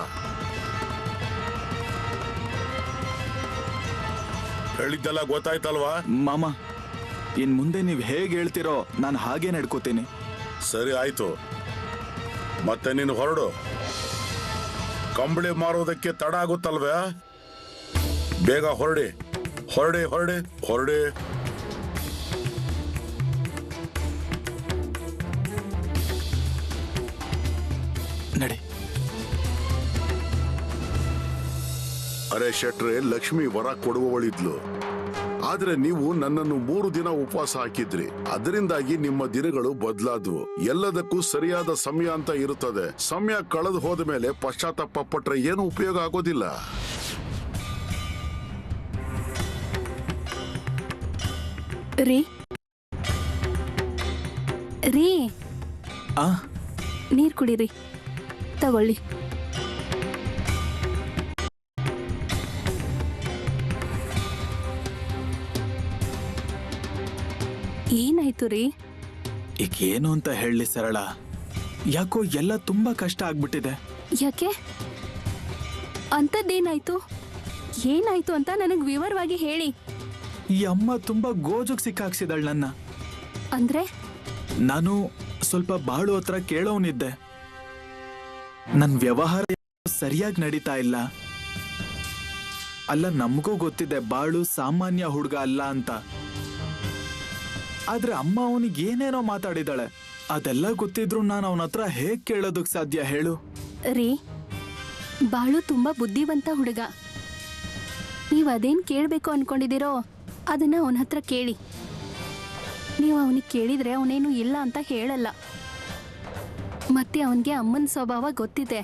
ಹೇಳಿದ್ದೆಲ್ಲ ಗೊತ್ತಾಯ್ತಲ್ವಾ? ಮಾಮ, ಇನ್ ಮುಂದೆ ನೀವ್ ಹೇಗ್ ಹೇಳ್ತಿರೋ ನಾನು ಹಾಗೆ ನಡ್ಕೋತೀನಿ. ಸರಿ ಆಯ್ತು, ಮತ್ತೆ ನೀನು ಹೊರಡು. ಕಂಬಳಿ ಮಾರೋದಕ್ಕೆ ತಡ ಆಗುತ್ತಲ್ವೇ? ಬೇಗ ಹೊರಡಿ ಹೊರಡಿ ಹೊರಡಿ ಹೊರಡಿ. ನಡಿ. ಅರೆ ಶೆಟ್ರೆ, ಲಕ್ಷ್ಮಿ ವರ ಕೊಡುವವಳಿದ್ಲು. ಆದ್ರೆ ನೀವು ನನ್ನನ್ನು 3 ದಿನ ಉಪವಾಸ ಹಾಕಿದ್ರಿ. ಅದರಿಂದಾಗಿ ನಿಮ್ಮ ದಿನಗಳು ಬದಲಾದ್ವು. ಎಲ್ಲದಕ್ಕೂ ಸರಿಯಾದ ಸಮಯ ಅಂತ ಇರುತ್ತದೆ. ಸಮಯ ಕಳೆದು ಹೋದ ಮೇಲೆ ಪಶ್ಚಾತ್ತಾಪ ಪಟ್ರೆ ಏನು ಉಪಯೋಗ ಆಗೋದಿಲ್ಲ. ರೀ ರೀ ಆ ನೀರ್ ಕುಡೀರಿ, ತಗೊಳ್ಳಿ. ಏನಾಯ್ತು ರೀ? ಈಗ ಏನು ಅಂತ ಹೇಳಲಿ ಸರಳ, ಯಾಕೋ ಎಲ್ಲ ತುಂಬಾ ಕಷ್ಟ ಆಗ್ಬಿಟ್ಟಿದೆ. ಯಾಕೆ? ಅಂಥದ್ದೇನಾಯ್ತು? ಏನಾಯ್ತು ಅಂತ ನನಗ್ ವಿವರವಾಗಿ ಹೇಳಿ. ಈ ಅಮ್ಮ ತುಂಬಾ ಗೋಜುಗ್ ಸಿಕ್ಕಾಕ್ಸಿದಳ್ ನನ್ನ. ಅಂದ್ರೆ ನಾನು ಸ್ವಲ್ಪ ಬಾಳು ಹತ್ರ ಕೇಳೋನಿದ್ದೆ. ನನ್ ವ್ಯವಹಾರ ಸರಿಯಾಗಿ ನಡೀತಾ ಇಲ್ಲ. ಅಲ್ಲ, ನಮಗೂ ಗೊತ್ತಿದೆ ಬಾಳು ಸಾಮಾನ್ಯ ಹುಡುಗ ಅಲ್ಲ ಅಂತ. ಆದ್ರೆ ಅಮ್ಮ ಅವನಿಗೆ ಏನೇನೋ ಮಾತಾಡಿದಾಳೆ. ಅದೆಲ್ಲ ಗೊತ್ತಿದ್ರು ನಾನು ಅವನ ಹತ್ರ ಹೇಗ್ ಕೇಳೋದಕ್ ಸಾಧ್ಯ ಹೇಳು? ರೀ, ಬಾಳು ತುಂಬಾ ಬುದ್ಧಿವಂತ ಹುಡುಗ. ನೀವ್ ಅದೇನ್ ಕೇಳ್ಬೇಕು ಅನ್ಕೊಂಡಿದ್ದೀರೋ ಅದನ್ನ ಅವನ ಹತ್ರ ಕೇಳಿ. ನೀವು ಅವನಿಗೆ ಕೇಳಿದ್ರೆ ಅವನೇನು ಇಲ್ಲ ಅಂತ ಹೇಳಲ್ಲ. ಮತ್ತೆ ಅವನಿಗೆ ಅಮ್ಮನ ಸ್ವಭಾವ ಗೊತ್ತಿದೆ.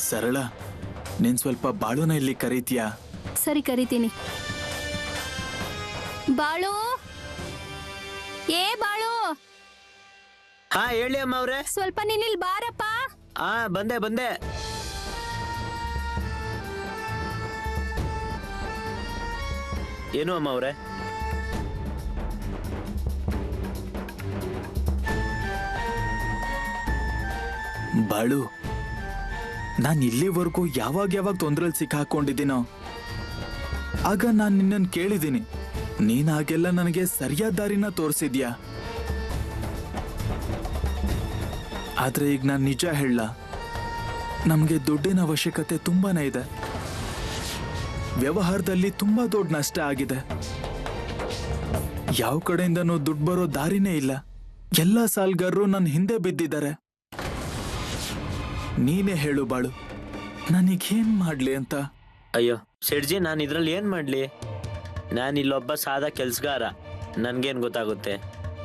ಸರಳ, ನೀನ್ ಸ್ವಲ್ಪ ಬಾಳುನ ಇಲ್ಲಿ ಕರೀತೀಯಾ? ಸರಿ, ಕರಿತೀನಿ. ಬಾಳು, ಏ ಬಾಳು, ಹಾ ಹೇಳಿ ಅಮ್ಮ ಅವ್ರೆ. ಸ್ವಲ್ಪ ನೀನಿಲ್ ಬಾರಪ್ಪ. ಹಾ ಬಂದೆ ಬಂದೆ. ಏನು ಅಮ್ಮ ಅವ್ರೆ? ಬಾಳು, ನಾನ್ ಇಲ್ಲಿವರೆಗೂ ಯಾವಾಗ ತೊಂದ್ರೆಲ್ ಸಿಕ್ಕಾಕೊಂಡಿದ್ದೀನೋ ಆಗ ನಾನ್ ನಿನ್ನನ್ ಕೇಳಿದ್ದೀನಿ. ನೀನ್ ಹಾಗೆಲ್ಲ ನನಗೆ ಸರಿಯಾದ ದಾರಿನ ತೋರಿಸಿದ್ಯಾ. ಆದ್ರೆ ಈಗ ನಾನ್ ನಿಜ ಹೇಳ, ನಮ್ಗೆ ದುಡ್ಡಿನ ಅವಶ್ಯಕತೆ ತುಂಬಾನೇ ಇದೆ. ವ್ಯವಹಾರದಲ್ಲಿ ತುಂಬಾ ದೊಡ್ಡ ನಷ್ಟ ಆಗಿದೆ. ಯಾವ ಕಡೆಯಿಂದನೂ ದುಡ್ಡು ಬರೋ ದಾರಿನೇ ಇಲ್ಲ. ಎಲ್ಲ ಸಾಲ್ಗಾರರು ನನ್ನ ಹಿಂದೆ ಬಿದ್ದಿದ್ದಾರೆ. ನೀನೇ ಹೇಳು ಬಾಳು, ನನಗೇನ್ ಮಾಡ್ಲಿ ಅಂತ. ಅಯ್ಯೋ ಶೆಟ್ಜಿ, ನಾನು ಇದ್ರಲ್ಲಿ ಏನ್ ಮಾಡ್ಲಿ? ನಾನು ಇಲ್ಲೊಬ್ಬ ಸಾದಾ ಕೆಲ್ಸಗಾರ, ನನ್ಗೇನ್ ಗೊತ್ತಾಗುತ್ತೆ?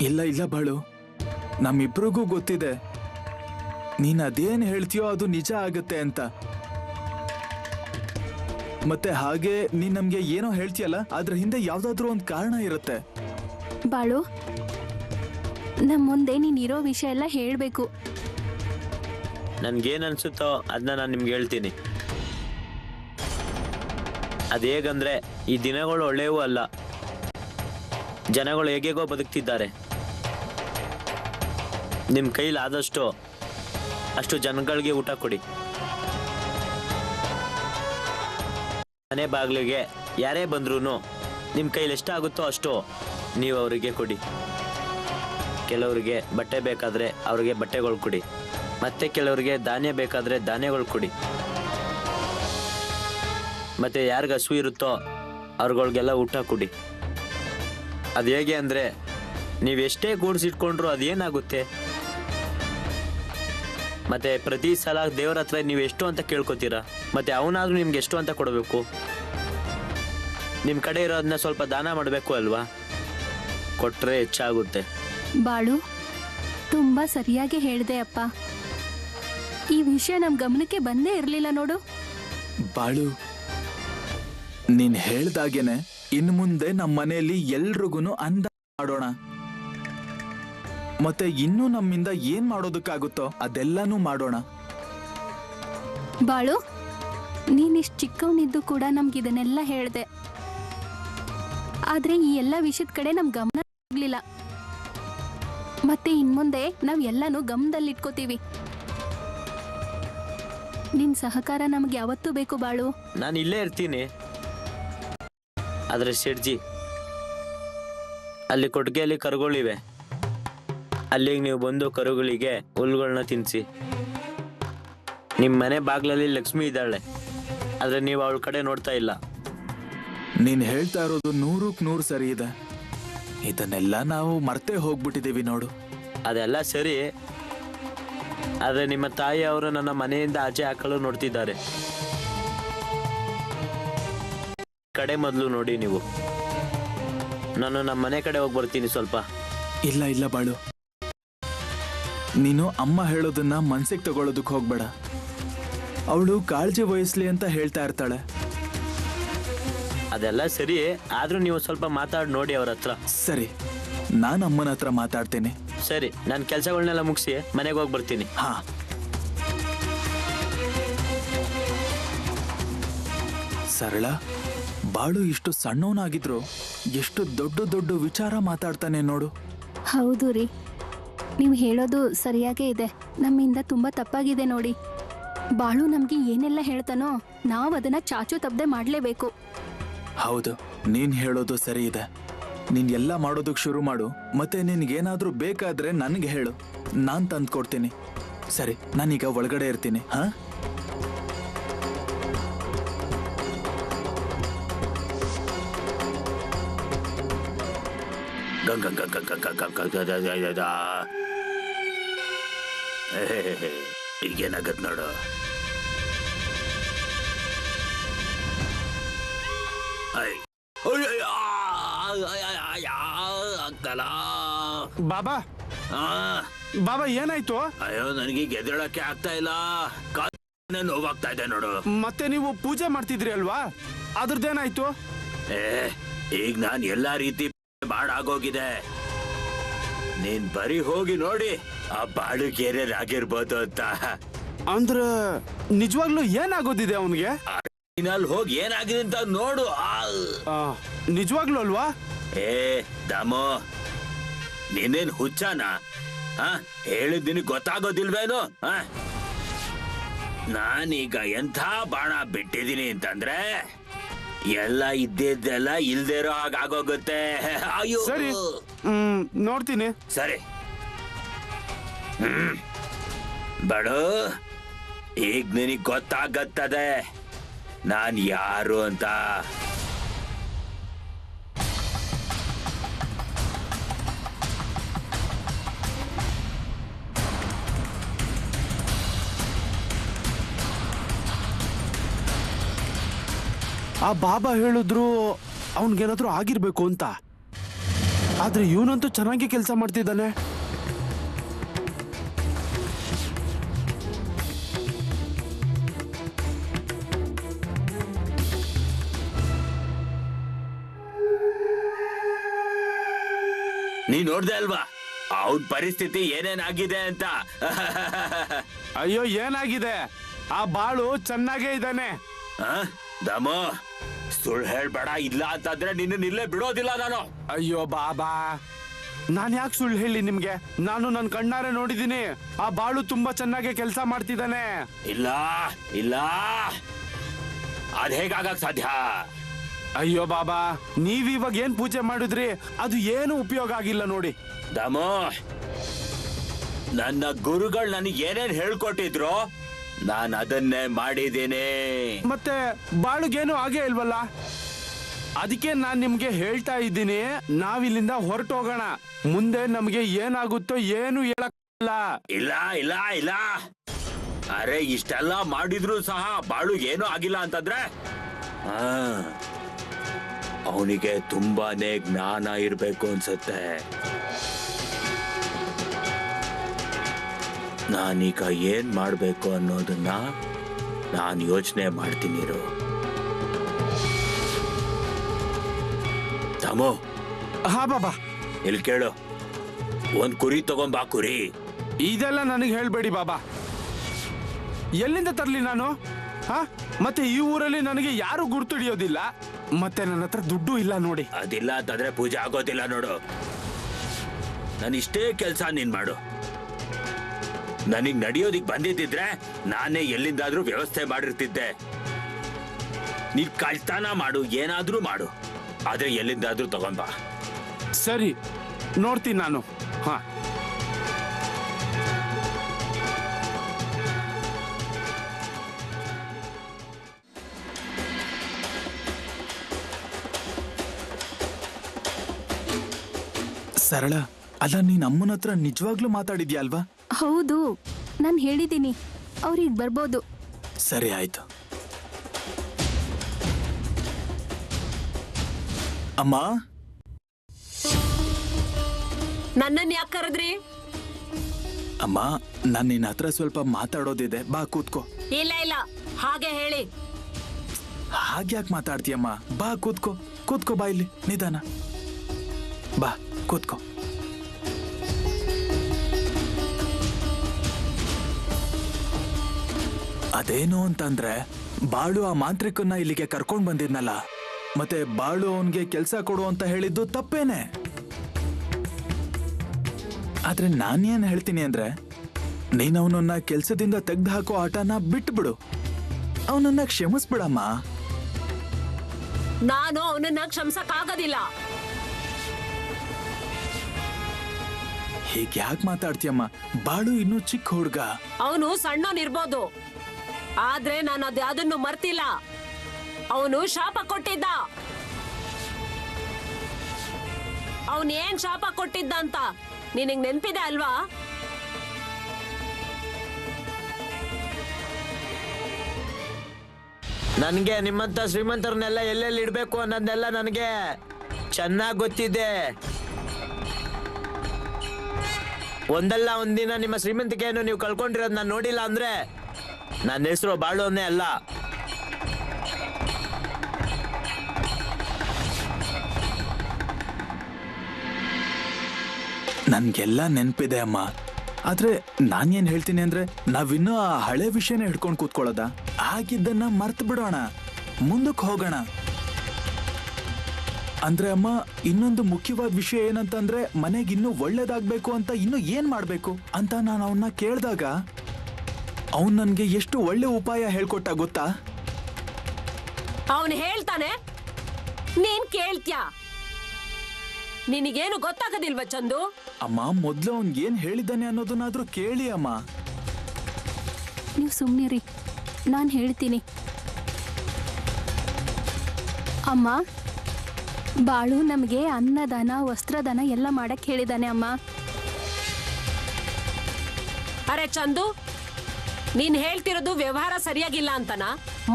ಇಲ್ಲ ಬಾಳು, ನಮ್ಮಿಬ್ರಿಗೂ ಗೊತ್ತಿದೆ ನೀನ್ ಅದೇನ್ ಹೇಳ್ತೀಯೋ ಅದು ನಿಜ ಆಗತ್ತೆ ಅಂತ. ಮತ್ತೆ ಹಾಗೆ ನೀನ್ ನಮ್ಗೆ ಏನೋ ಹೇಳ್ತೀಯಲ್ಲ, ಅದ್ರ ಹಿಂದೆ ಯಾವ್ದಾದ್ರೂ ಒಂದ್ ಕಾರಣ ಇರುತ್ತೆ. ಬಾಳು, ನಮ್ ಮುಂದೆ ನೀನಿರೋ ವಿಷಯ ಎಲ್ಲ ಹೇಳ್ಬೇಕು. ನನ್ಗೇನ್ ಅನ್ಸುತ್ತೋ ಅದನ್ನ ನಾನು ನಿಮ್ಗೆ ಹೇಳ್ತೀನಿ. ಅದೇಗಂದ್ರೆ ಈ ದಿನಗಳು ಒಳ್ಳೆಯವೂ ಅಲ್ಲ. ಜನಗಳು ಹೇಗೇಗೋ ಬದುಕ್ತಿದ್ದಾರೆ. ನಿಮ್ ಕೈಲಾದಷ್ಟು ಅಷ್ಟು ಜನಗಳಿಗೆ ಊಟ ಕೊಡಿ. ಮನೆ ಬಾಗಿಲಿಗೆ ಯಾರೇ ಬಂದ್ರೂ ನಿಮ್ಮ ಕೈಲಿ ಎಷ್ಟಾಗುತ್ತೋ ಅಷ್ಟು ನೀವು ಅವರಿಗೆ ಕೊಡಿ. ಕೆಲವರಿಗೆ ಬಟ್ಟೆ ಬೇಕಾದರೆ ಅವ್ರಿಗೆ ಬಟ್ಟೆಗಳು ಕೊಡಿ. ಮತ್ತೆ ಕೆಲವರಿಗೆ ಧಾನ್ಯ ಬೇಕಾದರೆ ಧಾನ್ಯಗಳು ಕೊಡಿ. ಮತ್ತೆ ಯಾರಿಗೆ ಹಸು ಇರುತ್ತೋ ಅವ್ರಗಳಿಗೆಲ್ಲ ಊಟ ಕೊಡಿ. ಅದು ಹೇಗೆ ಅಂದರೆ ನೀವೆಷ್ಟೇ ಗೂಡಿಸಿಟ್ಕೊಂಡ್ರು ಅದೇನಾಗುತ್ತೆ? ಮತ್ತೆ ಪ್ರತಿ ಸಲ ದೇವರ ಹತ್ರ ನೀವು ಎಷ್ಟು ಅಂತ ಕೇಳ್ಕೊತೀರಾ? ಮತ್ತೆ ಅವನಾದ್ರೂ ನಿಮ್ಗೆ ಎಷ್ಟು ಅಂತ ಕೊಡಬೇಕು? ನಿಮ್ಮ ಕಡೆ ಇರೋದನ್ನ ಸ್ವಲ್ಪ ದಾನ ಮಾಡಬೇಕು ಅಲ್ವಾ? ಕೊಟ್ರೆ ಹೆಚ್ಚಾಗುತ್ತೆ. ಬಾಳು, ತುಂಬಾ ಸರಿಯಾಗಿ ಹೇಳ್ದೆ ಅಪ್ಪ. ಈ ವಿಷಯ ನಮ್ ಗಮನಕ್ಕೆ ಬಂದೇ ಇರ್ಲಿಲ್ಲ ನೋಡು. ಬಾಳು, ನೀನ್ ಹೇಳ್ದಾಗೇನೆ ಇನ್ ಮುಂದೆ ನಮ್ಮ ಮನೆಯಲ್ಲಿ ಎಲ್ರಿಗೂ ಅನ್ನ ಮಾಡೋಣ. ಮತ್ತೆ ಇನ್ನೂ ನಮ್ಮಿಂದ ಏನ್ ಮಾಡೋದಕ್ಕಾಗುತ್ತೋ ಅದೆಲ್ಲಾನು ಮಾಡೋಣ. ಬಾಳು, ನೀನಿಷ್ಟು ಚಿಕ್ಕವನಿದ್ದು ಕೂಡ ನಮ್ಗೆ ಇದನ್ನೆಲ್ಲ ಹೇಳ್ದೆ. ಆದ್ರೆ ಈ ಎಲ್ಲ ವಿಷಯದ ಕಡೆ ನಮ್ ಗಮನ ಹೋಗ್ಲಿಲ್ಲ. ಮತ್ತೆ ಇನ್ಮುಂದೆ ನಾವ್ ಎಲ್ಲಾನು ಗಮನದಲ್ಲಿಟ್ಕೋತೀವಿ. ನಿನ್ ಸಹಕಾರ ನಮ್ಗೆ ಯಾವತ್ತೂ ಬೇಕು ಬಾಳು. ನಾನು ಇಲ್ಲೇ ಇರ್ತೀನಿ. ಆದ್ರೆ ಶೆಟ್ಜಿ, ಅಲ್ಲಿ ಕೊಟ್ಟಿಗೆಯಲ್ಲಿ ಕರುಗಳಿವೆ. ಅಲ್ಲಿಗೆ ನೀವು ಬಂದು ಕರುಗಳಿಗೆ ಹುಲ್ಲುಗಳನ್ನ ತಿನ್ನಿಸಿ. ನಿಮ್ಮ ಮನೆ ಬಾಗ್ಲಲ್ಲಿ ಲಕ್ಷ್ಮಿ ಇದ್ದಾಳೆ, ಆದ್ರೆ ನೀವು ಅವಳ ಕಡೆ ನೋಡ್ತಾ ಇಲ್ಲ. ನೀನ್ ಹೇಳ್ತಾ ಇರೋದು 100% ಸರಿ ಇದೆ. ಇದನ್ನೆಲ್ಲ ನಾವು ಮರ್ತೇ ಹೋಗ್ಬಿಟ್ಟಿದೀವಿ ನೋಡು. ಅದೆಲ್ಲ ಸರಿ, ಆದ್ರೆ ನಿಮ್ಮ ತಾಯಿ ಅವರು ನನ್ನ ಮನೆಯಿಂದ ಆಚೆ ಹಾಕಲು ನೋಡ್ತಿದ್ದಾರೆ. ಕಡೆ ಮೊದಲು ನೋಡಿ ನೀವು. ನಾನು ನಮ್ಮ ಮನೆ ಕಡೆ ಹೋಗಿ ಬರ್ತೀನಿ ಸ್ವಲ್ಪ. ಇಲ್ಲ ಇಲ್ಲ ಬಾಳು, ನೀನು ಅಮ್ಮ ಹೇಳೋದನ್ನ ಮನ್ಸಿಗೆ ತಗೊಳ್ಳೋದಕ್ಕೆ ಹೋಗ್ಬೇಡ. ಅವಳು ಕಾಳಜಿ ವಹಿಸ್ಲಿ ಅಂತ ಹೇಳ್ತಾ ಇರ್ತಾಳೆ. ಅದೆಲ್ಲ ಸರಿ, ಆದ್ರೂ ನೀವು ಸ್ವಲ್ಪ ಮಾತಾಡಿ ನೋಡಿ ಅವ್ರ ಹತ್ರ. ಸರಿ, ನಾನು ಅಮ್ಮನ ಹತ್ರ ಮಾತಾಡ್ತೀನಿ. ಸರಿ, ನಾನು ಕೆಲಸಗಳನ್ನೆಲ್ಲ ಮುಗಿಸಿ ಮನೆಗೆ ಹೋಗಿ ಬರ್ತೀನಿ. ಹಾ. ಸರಳ, ಬಾಳು ಇಷ್ಟು ಸಣ್ಣವನಾಗಿದ್ರು ಎಷ್ಟು ದೊಡ್ಡ ದೊಡ್ಡ ವಿಚಾರ ಮಾತಾಡ್ತಾನೆ ನೋಡು. ಹೌದು ರೀ, ನೀವು ಹೇಳೋದು ಸರಿಯಾಗೇ ಇದೆ. ನಮ್ಮಿಂದ ತುಂಬಾ ತಪ್ಪಾಗಿದೆ ನೋಡಿ. ಬಾಳು ನಮ್ಗೆ ಏನೆಲ್ಲ ಹೇಳ್ತಾನೋ ನಾವ್ ಅದನ್ನ ಚಾಚು ತಪ್ಪದೆ ಮಾಡ್ಲೇಬೇಕು. ಹೌದು, ನೀನ್ ಹೇಳೋದು ಸರಿ ಇದೆ. ನೀನ್ ಎಲ್ಲ ಮಾಡೋದಕ್ಕೆ ಶುರು ಮಾಡು. ಮತ್ತೆ ನಿನ್ಗೇನಾದ್ರೂ ಬೇಕಾದ್ರೆ ನನ್ಗೆ ಹೇಳು, ನಾನ್ ತಂದು ಕೊಡ್ತೀನಿ. ಸರಿ, ನಾನೀಗ ಒಳಗಡೆ ಇರ್ತೀನಿ. ಹಾ. ಈಗೇನಾಗತ್ ನೋಡು. ಬಾಬಾ, ಬಾಬಾ ಏನಾಯ್ತು? ಅಯ್ಯೋ, ನನಗೆ ಗೆದ್ದಳಕ್ಕೆ ಆಗ್ತಾ ಇಲ್ಲ. ನೋವಾಗ್ತಾ ಇದೆ ನೋಡು. ಮತ್ತೆ ನೀವು ಪೂಜೆ ಮಾಡ್ತಿದ್ರಿ ಅಲ್ವಾ, ಅದ್ರದ್ದೇನಾಯ್ತು? ಈಗ ನಾನ್ ಎಲ್ಲಾ ರೀತಿ ಮಾಡಾಗೋಗಿದೆ. ನೀನ್ ಬರೀ ಹೋಗಿ ನೋಡಿ ಆ ಬಾಳುಗೇರೆ ಆಗಿರ್ಬೋದು ಅಂತ. ಅಂದ್ರೆ ನಿಜವಾಗ್ಲೂ ಏನಾಗೋದಿದೆ ಅವನಿಗೆ? ನೀನಲ್ಲಿ ಹೋಗಿ ಏನಾಗಿದೆ ಅಂತ ನೋಡು. ನಿಜವಾಗ್ಲೂ ಅಲ್ವಾ? ದಾಮೋ, ನೀನೇನ್ ಹುಚ್ಚಾನ? ಹೇಳಿದ್ ನಿನಗ್ ಗೊತ್ತಾಗೋದಿಲ್ವೇನು? ನಾನೀಗ ಎಂಥ ಬಾಣ ಬಿಟ್ಟಿದೀನಿ ಅಂತಂದ್ರೆ ಎಲ್ಲ ಇದ್ದಿದ್ದೆಲ್ಲ ಇಲ್ದೇರೋ ಹಾಗಾಗೋಗುತ್ತೆ. ಅಯ್ಯೋ ಸರಿ, ನೋಡ್ತೀನಿ. ಸರಿ. ಬಡು, ಈಗ ನಿನಗ್ ಗೊತ್ತಾಗತ್ತದೆ ನಾನ್ ಯಾರು ಅಂತ. ಆ ಬಾಬಾ ಹೇಳಿದ್ರು ಅವನ್ಗೇನಾದ್ರೂ ಆಗಿರ್ಬೇಕು ಅಂತ. ಆದ್ರೆ ಇವನಂತೂ ಚೆನ್ನಾಗಿ ಕೆಲಸ ಮಾಡ್ತಿದ್ದಾನೆ. ನೀ ನೋಡ್ದೆ ಅಲ್ವಾ ಅವನ್ ಪರಿಸ್ಥಿತಿ ಏನೇನಾಗಿದೆ ಅಂತ? ಅಯ್ಯೋ, ಏನಾಗಿದೆ? ಆ ಬಾಳು ಚೆನ್ನಾಗೇ ಇದ್ದಾನೆ. ದಮೋ, ಸುಳ್ಳು ಹೇಳ್ಬೇಡ. ಇಲ್ಲ ಅಂತಂದ್ರೆ ನಿನ್ನ ಇಲ್ಲೇ ಬಿಡೋದಿಲ್ಲ ನಾನು. ಅಯ್ಯೋ ಬಾಬಾ, ನಾನ್ ಯಾಕೆ ಸುಳ್ಳು ಹೇಳಿ ನಿಮ್ಗೆ? ನಾನು ನನ್ನ ಕಣ್ಣಾರೆ ನೋಡಿದೀನಿ. ಆ ಬಾಳು ತುಂಬಾ ಚೆನ್ನಾಗಿ ಕೆಲಸ ಮಾಡ್ತಿದ್ದಾನೆ. ಇಲ್ಲ ಇಲ್ಲ, ಅದ್ ಹೇಗಾಗಕ್ ಸಾಧ್ಯ? ಅಯ್ಯೋ ಬಾಬಾ, ನೀವಿವಾಗ ಏನ್ ಪೂಜೆ ಮಾಡಿದ್ರಿ ಅದು ಏನು ಉಪಯೋಗ ಆಗಿಲ್ಲ ನೋಡಿ. ದಮೋ, ನನ್ನ ಗುರುಗಳು ನನಗೆ ಏನೇನ್ ಹೇಳ್ಕೊಟ್ಟಿದ್ರು ನಾನು ಅದನ್ನೇ ಮಾಡಿದ್ದೇನೆ. ಮತ್ತೆ ಬಾಳುಗೇನು ಹಾಗೆ ಇಲ್ವಲ್ಲ? ಅದಕ್ಕೆ ನಾನ್ ನಿಮ್ಗೆ ಹೇಳ್ತಾ ಇದ್ದೀನಿ, ನಾವಿಲ್ಲಿಂದ ಹೊರಟೋಗೋಣ. ಮುಂದೆ ನಮ್ಗೆ ಏನಾಗುತ್ತೋ ಏನು ಹೇಳಕ್ಕಿಲ್ಲ. ಇಲ್ಲ ಇಲ್ಲ ಇಲ್ಲ, ಅರೆ ಇಷ್ಟೆಲ್ಲ ಮಾಡಿದ್ರು ಸಹ ಬಾಳು ಏನೂ ಆಗಿಲ್ಲ ಅಂತಂದ್ರೆ ಅವನಿಗೆ ತುಂಬಾನೇ ಜ್ಞಾನ ಇರ್ಬೇಕು ಅನ್ಸುತ್ತೆ. ನಾನೀಗ ಏನ್ ಮಾಡ್ಬೇಕು ಅನ್ನೋದನ್ನ ನಾನು ಯೋಚನೆ ಮಾಡ್ತೀನಿ. ತಮೋ, ಹಾ ಬಾಬಾ, ಇಲ್ಲಿ ಕೇಳು, ಒಂದ್ ಕುರಿ ತಗೊಂಬಾ. ಕುರಿ ಇದೆಲ್ಲ ನನಗೆ ಹೇಳ್ಬೇಡಿ ಬಾಬಾ. ಎಲ್ಲಿಂದ ತರ್ಲಿ ನಾನು? ಮತ್ತೆ ಈ ಊರಲ್ಲಿ ನನಗೆ ಯಾರು ಗುರ್ತಿಡಿಯೋದಿಲ್ಲ. ಮತ್ತೆ ನನ್ನ ಹತ್ರ ದುಡ್ಡು ಇಲ್ಲ ನೋಡಿ. ಅದಿಲ್ಲ ಅಂತಂದ್ರೆ ಪೂಜೆ ಆಗೋದಿಲ್ಲ ನೋಡು. ನಾನು ಇಷ್ಟೇ ಕೆಲಸ ನೀನ್ ಮಾಡು. ನನಗ್ ನಡೆಯೋದಿಕ್ ಬಂದಿದ್ದಿದ್ರೆ ನಾನೇ ಎಲ್ಲಿಂದಾದ್ರೂ ವ್ಯವಸ್ಥೆ ಮಾಡಿರ್ತಿದ್ದೆ. ನೀ ಕಳ್ತನ ಮಾಡು, ಏನಾದ್ರೂ ಮಾಡು, ಆದ್ರೆ ಎಲ್ಲಿಂದಾದ್ರೂ ತಗೊಂಬ. ಸರಿ, ನೋಡ್ತೀನಿ ನಾನು. ಹಾ, ಸರಳ, ಅಲ್ಲ ನೀನ್ ಅಮ್ಮನ ಹತ್ರ ನಿಜವಾಗ್ಲೂ ಮಾತಾಡಿದ್ಯಾ ಅಲ್ವಾ? ಹೌದು, ನಾನು ಹೇಳಿದ್ದೀನಿ ಅವ್ರಿಗೆ ಬರ್ಬೋದು. ಸರಿ ಆಯ್ತು. ಅಮ್ಮ, ನನ್ನನ್ ಯಾಕೆ ಕರೆದ್ರಿ? ಅಮ್ಮ, ನಾನ್ ನಿನ್ನ ಹತ್ರ ಸ್ವಲ್ಪ ಮಾತಾಡೋದಿದೆ, ಬಾ ಕೂತ್ಕೋ. ಇಲ್ಲ ಇಲ್ಲ, ಹಾಗೆ ಹೇಳಿ. ಹಾಗ್ಯಾಕ್ ಮಾತಾಡ್ತೀಯಮ್ಮ? ಬಾ ಕೂತ್ಕೋ, ಕೂತ್ಕೋ, ಬಾ ಇಲ್ಲಿ ನಿಧಾನ, ಬಾ ಕೂತ್ಕೋ. ಅದೇನು ಅಂತಂದ್ರೆ, ಬಾಳು ಆ ಮಾಂತ್ರಿಕನ್ನ ಇಲ್ಲಿಗೆ ಕರ್ಕೊಂಡ್ ಬಂದಿದ್ನಲ್ಲ, ಮತ್ತೆ ಬಾಳು ಅವನ್ಗೆ ಕೆಲ್ಸ ಕೊಡು ಅಂತ ಹೇಳಿದ್ದು ತಪ್ಪೇನೆ. ಆದ್ರೆ ನಾನೇನ್ ಹೇಳ್ತೀನಿ ಅಂದ್ರೆ, ನೀನ್ ಅವನನ್ನ ಕೆಲ್ಸದಿಂದ ತೆಗ್ದು ಹಾಕೋ ಆಟನ ಬಿಟ್ಬಿಡು, ಅವನನ್ನ ಕ್ಷಮಿಸ್ಬಿಡಮ್ಮ. ನಾನು ಅವನನ್ನ ಕ್ಷಮಿಸಕ್ಕಾಗೋದಿಲ್ಲ. ಹೀಗ್ಯಾಕ್ ಮಾತಾಡ್ತೀಯಮ್ಮ? ಬಾಳು ಇನ್ನೂ ಚಿಕ್ಕ ಹುಡ್ಗ. ಅವನು ಸಣ್ಣವನಿರ್ಬೋದು, ಆದ್ರೆ ನಾನು ಅದ್ಯಾವುದನ್ನು ಮರ್ತಿಲ್ಲ. ಅವನು ಶಾಪ ಕೊಟ್ಟಿದ್ದ. ಅವನ್ ಏನ್ ಶಾಪ ಕೊಟ್ಟಿದ್ದ ಅಂತ ನಿನಗ್ ನೆನ್ಪಿದೆ ಅಲ್ವಾ? ನನ್ಗೆ ನಿಮ್ಮಂತ ಶ್ರೀಮಂತರನ್ನೆಲ್ಲ ಎಲ್ಲೆಲ್ಲಿ ಇಡ್ಬೇಕು ಅನ್ನೋದನ್ನೆಲ್ಲ ನನಗೆ ಚೆನ್ನಾಗಿ ಗೊತ್ತಿದೆ. ಒಂದಲ್ಲ ಒಂದಿನ ನಿಮ್ಮ ಶ್ರೀಮಂತಿಕೆಯನ್ನು ನೀವು ಕಳ್ಕೊಂಡಿರೋದು ನಾನು ನೋಡಿಲ್ಲ ಅಂದ್ರೆ ನನ್ನ ಹೆಸರು ಬಾಳುವನ್ನೇ ಅಲ್ಲ. ನನ್ಗೆಲ್ಲ ನೆನ್ಪಿದೆ ಅಮ್ಮ. ಆದ್ರೆ ನಾನೇನ್ ಹೇಳ್ತೀನಿ ಅಂದ್ರೆ, ನಾವಿನ್ನೂ ಆ ಹಳೆ ವಿಷಯನ ಹಿಡ್ಕೊಂಡು ಕೂತ್ಕೊಳ್ಳೋದ? ಆಗಿದ್ದನ್ನ ಮರ್ತು ಬಿಡೋಣ, ಮುಂದಕ್ಕೆ ಹೋಗೋಣ. ಅಂದ್ರೆ ಅಮ್ಮ, ಇನ್ನೊಂದು ಮುಖ್ಯವಾದ ವಿಷಯ ಏನಂತಂದ್ರೆ, ಮನೆಗೆ ಇನ್ನೂ ಒಳ್ಳೇದಾಗ್ಬೇಕು ಅಂತ ಇನ್ನು ಏನ್ ಮಾಡ್ಬೇಕು ಅಂತ ನಾನು ಅವನ್ನ ಕೇಳಿದಾಗ ಅವನ್ ನನ್ಗೆ ಎಷ್ಟು ಒಳ್ಳೆ ಉಪಾಯ ಹೇಳ್ಕೊಟ್ಟ ಗೊತ್ತಾ? ಅವನು ಹೇಳ್ತಾನೆ, ನೀನ್ ಕೇಳ್ತ್ಯಾ? ನಿನಗೇನು ಗೊತ್ತಾಗದಿಲ್ವ ಚಂದು? ಅಮ್ಮ, ಮೊದ್ಲು ಅವ್ನ್ ಏನ್ ಹೇಳಿದ್ದಾನೆ ಅನ್ನೋದನ್ನಾದ್ರೂ ಕೇಳಿ ಅಮ್ಮ. ನೀವು ಸುಮ್ಮನಿರಿ, ನಾನು ಹೇಳ್ತೀನಿ. ಅಮ್ಮ, ಬಾಳು ನಮಗೆ ಅನ್ನದಾನ ವಸ್ತ್ರದಾನ ಎಲ್ಲ ಮಾಡಕ್ ಹೇಳಿದಾನೆ ಅಮ್ಮ. ಅರೆ ಚಂದು, ನೀನ್ ಹೇಳ್ತಿರೋದು ವ್ಯವಹಾರ ಸರಿಯಾಗಿಲ್ಲ ಅಂತನ?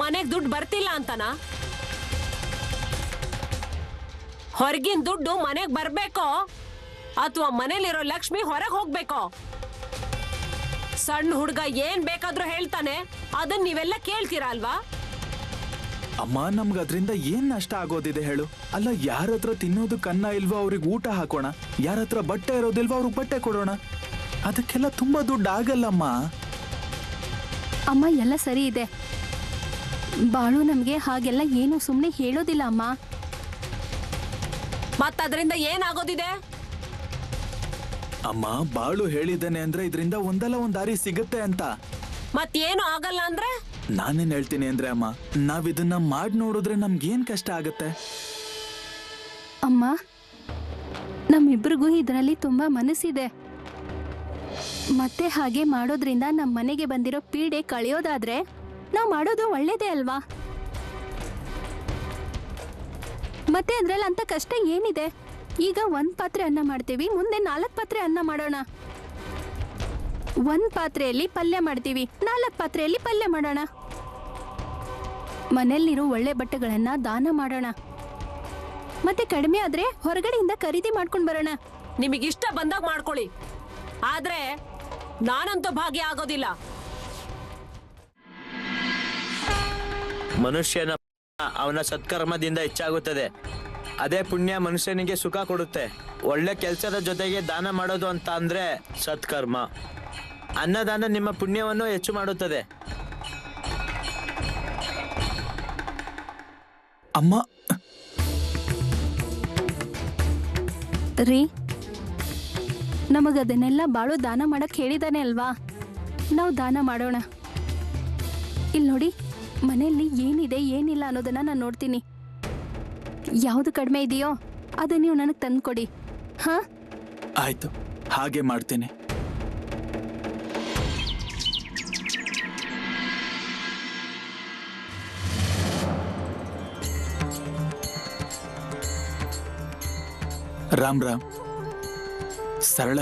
ಮನೆಗ್ ದುಡ್ಡು ಬರ್ತಿಲ್ಲ ಅಂತನ? ಹೊರಗಿನ ದುಡ್ಡು ಮನೆಗ್ ಬರ್ಬೇಕೋ ಅಥವಾ ಮನೇಲಿರೋ ಲಕ್ಷ್ಮಿ ಹೊರಗೆ ಹೋಗ್ಬೇಕೋ? ಸಣ್ಣ ಹುಡುಗ ಏನ್ ಬೇಕಾದ್ರೂ ಹೇಳ್ತಾನೆ, ಅದನ್ನ ನೀವೆಲ್ಲ ಕೇಳ್ತೀರಾ ಅಲ್ವಾ? ಅಮ್ಮ, ನಮ್ಗೆ ಅದರಿಂದ ಏನ್ ನಷ್ಟ ಆಗೋದಿದೆ ಹೇಳು? ಅಲ್ಲ, ಯಾರ ಹತ್ರ ತಿನ್ನೋದಕ್ಕೆ ಅನ್ನ ಇಲ್ವೋ ಅವ್ರಿಗೆ ಊಟ ಹಾಕೋಣ, ಯಾರ ಹತ್ರ ಬಟ್ಟೆ ಇರೋದಿಲ್ವೋ ಅವ್ರಿಗೆ ಬಟ್ಟೆ ಕೊಡೋಣ. ಅದಕ್ಕೆಲ್ಲ ತುಂಬಾ ದುಡ್ಡು ಆಗಲ್ಲಮ್ಮ. ಅಮ್ಮ, ಎಲ್ಲ ಸರಿ ಇದೆ. ಬಾಳು ನಮಗೆ ಹಾಗೆಲ್ಲ ಏನು ಸುಮ್ಮನೆ ಹೇಳೋದಿಲ್ಲ ಅಮ್ಮ. ಮತ್ತದ್ರಿಂದ ಏನಾಗೋದಿದೆ? ಅಮ್ಮ, ಬಾಳು ಹೇಳಿದ್ದಾನೆ ಅಂದ್ರೆ ಇದರಿಂದ ಒಂದಲ್ಲ ಒಂದ್ ದಾರಿ ಸಿಗುತ್ತೆ ಅಂತ. ಮತ್ತೇನು ಆಗಲ್ಲ ಅಂದ್ರೆ? ನಾನೇನ್ ಹೇಳ್ತೀನಿ ಅಂದ್ರೆ ಅಮ್ಮ, ನಾವಿದನ್ನ ಮಾಡಿ ನೋಡಿದ್ರೆ ನಮ್ಗೇನ್ ಕಷ್ಟ ಆಗತ್ತೆ? ಅಮ್ಮ, ನಮ್ಮಿಬ್ರಿಗೂ ಇದರಲ್ಲಿ ತುಂಬಾ ಮನಸ್ಸಿದೆ. ಮತ್ತೆ ಹಾಗೆ ಮಾಡೋದ್ರಿಂದ ನಮ್ಮ ಮನೆಗೆ ಬಂದಿರೋ ಪೀಡೆ ಕಳೆಯೋದಾದ್ರೆ ನಾವು ಮಾಡೋದು ಒಳ್ಳೇದೇ ಅಲ್ವಾ? ಮತ್ತೆ ಅದ್ರಲ್ಲಿ ಅಂತ ಕಷ್ಟ ಏನಿದೆ? ಈಗ 1 ಪಾತ್ರೆ ಅನ್ನ ಮಾಡ್ತೀವಿ, ಮುಂದೆ 4 ಪಾತ್ರೆ ಅನ್ನ ಮಾಡೋಣ. 1 ಪಾತ್ರೆಯಲ್ಲಿ ಪಲ್ಯ ಮಾಡ್ತೀವಿ, 4 ಪಾತ್ರೆಯಲ್ಲಿ ಪಲ್ಯ ಮಾಡೋಣ. ಮನೆಯಲ್ಲಿರೋ ಒಳ್ಳೆ ಬಟ್ಟೆಗಳನ್ನ ದಾನ ಮಾಡೋಣ. ಮತ್ತೆ ಕಡಿಮೆ ಆದ್ರೆ ಹೊರಗಡೆಯಿಂದ ಖರೀದಿ ಮಾಡ್ಕೊಂಡು ಬರೋಣ. ನಿಮಗಿಷ್ಟ ಬಂದಾಗ ಮಾಡ್ಕೊಳ್ಳಿ, ಆದ್ರೆ ನಾನಂತೂ ಭಾಗ್ಯ ಆಗೋದಿಲ್ಲ. ಮನುಷ್ಯನ ಅವನ ಸತ್ಕರ್ಮದಿಂದ ಹೆಚ್ಚಾಗುತ್ತದೆ. ಅದೇ ಪುಣ್ಯ ಮನುಷ್ಯನಿಗೆ ಸುಖ ಕೊಡುತ್ತೆ. ಒಳ್ಳೆ ಕೆಲಸದ ಜೊತೆಗೆ ದಾನ ಮಾಡೋದು ಅಂತ ಅಂದ್ರೆ ಸತ್ಕರ್ಮ. ಅನ್ನದಾನ ನಿಮ್ಮ ಪುಣ್ಯವನ್ನು ಹೆಚ್ಚು ಮಾಡುತ್ತದೆ. ಅಮ್ಮ, ರೀ, ನಮಗದನ್ನೆಲ್ಲ ಬಾಳು ದಾನ ಮಾಡಕ್ ಹೇಳಿದಾನೆ ಅಲ್ವಾ, ನಾವು ದಾನ ಮಾಡೋಣ. ಇಲ್ಲಿ ನೋಡಿ, ಮನೆಯಲ್ಲಿ ಏನಿದೆ ಏನಿಲ್ಲ ಅನ್ನೋದನ್ನ ನಾನು ನೋಡ್ತೀನಿ. ಯಾವುದು ಕಡಿಮೆ ಇದೆಯೋ ಅದು ನೀವು ನನಗೆ ತಂದ್ಕೊಡಿ. ಹಾ, ಆಯ್ತು, ಹಾಗೆ ಮಾಡ್ತೀನಿ. ರಾಮ್ ರಾಮ್. ಸರಳ,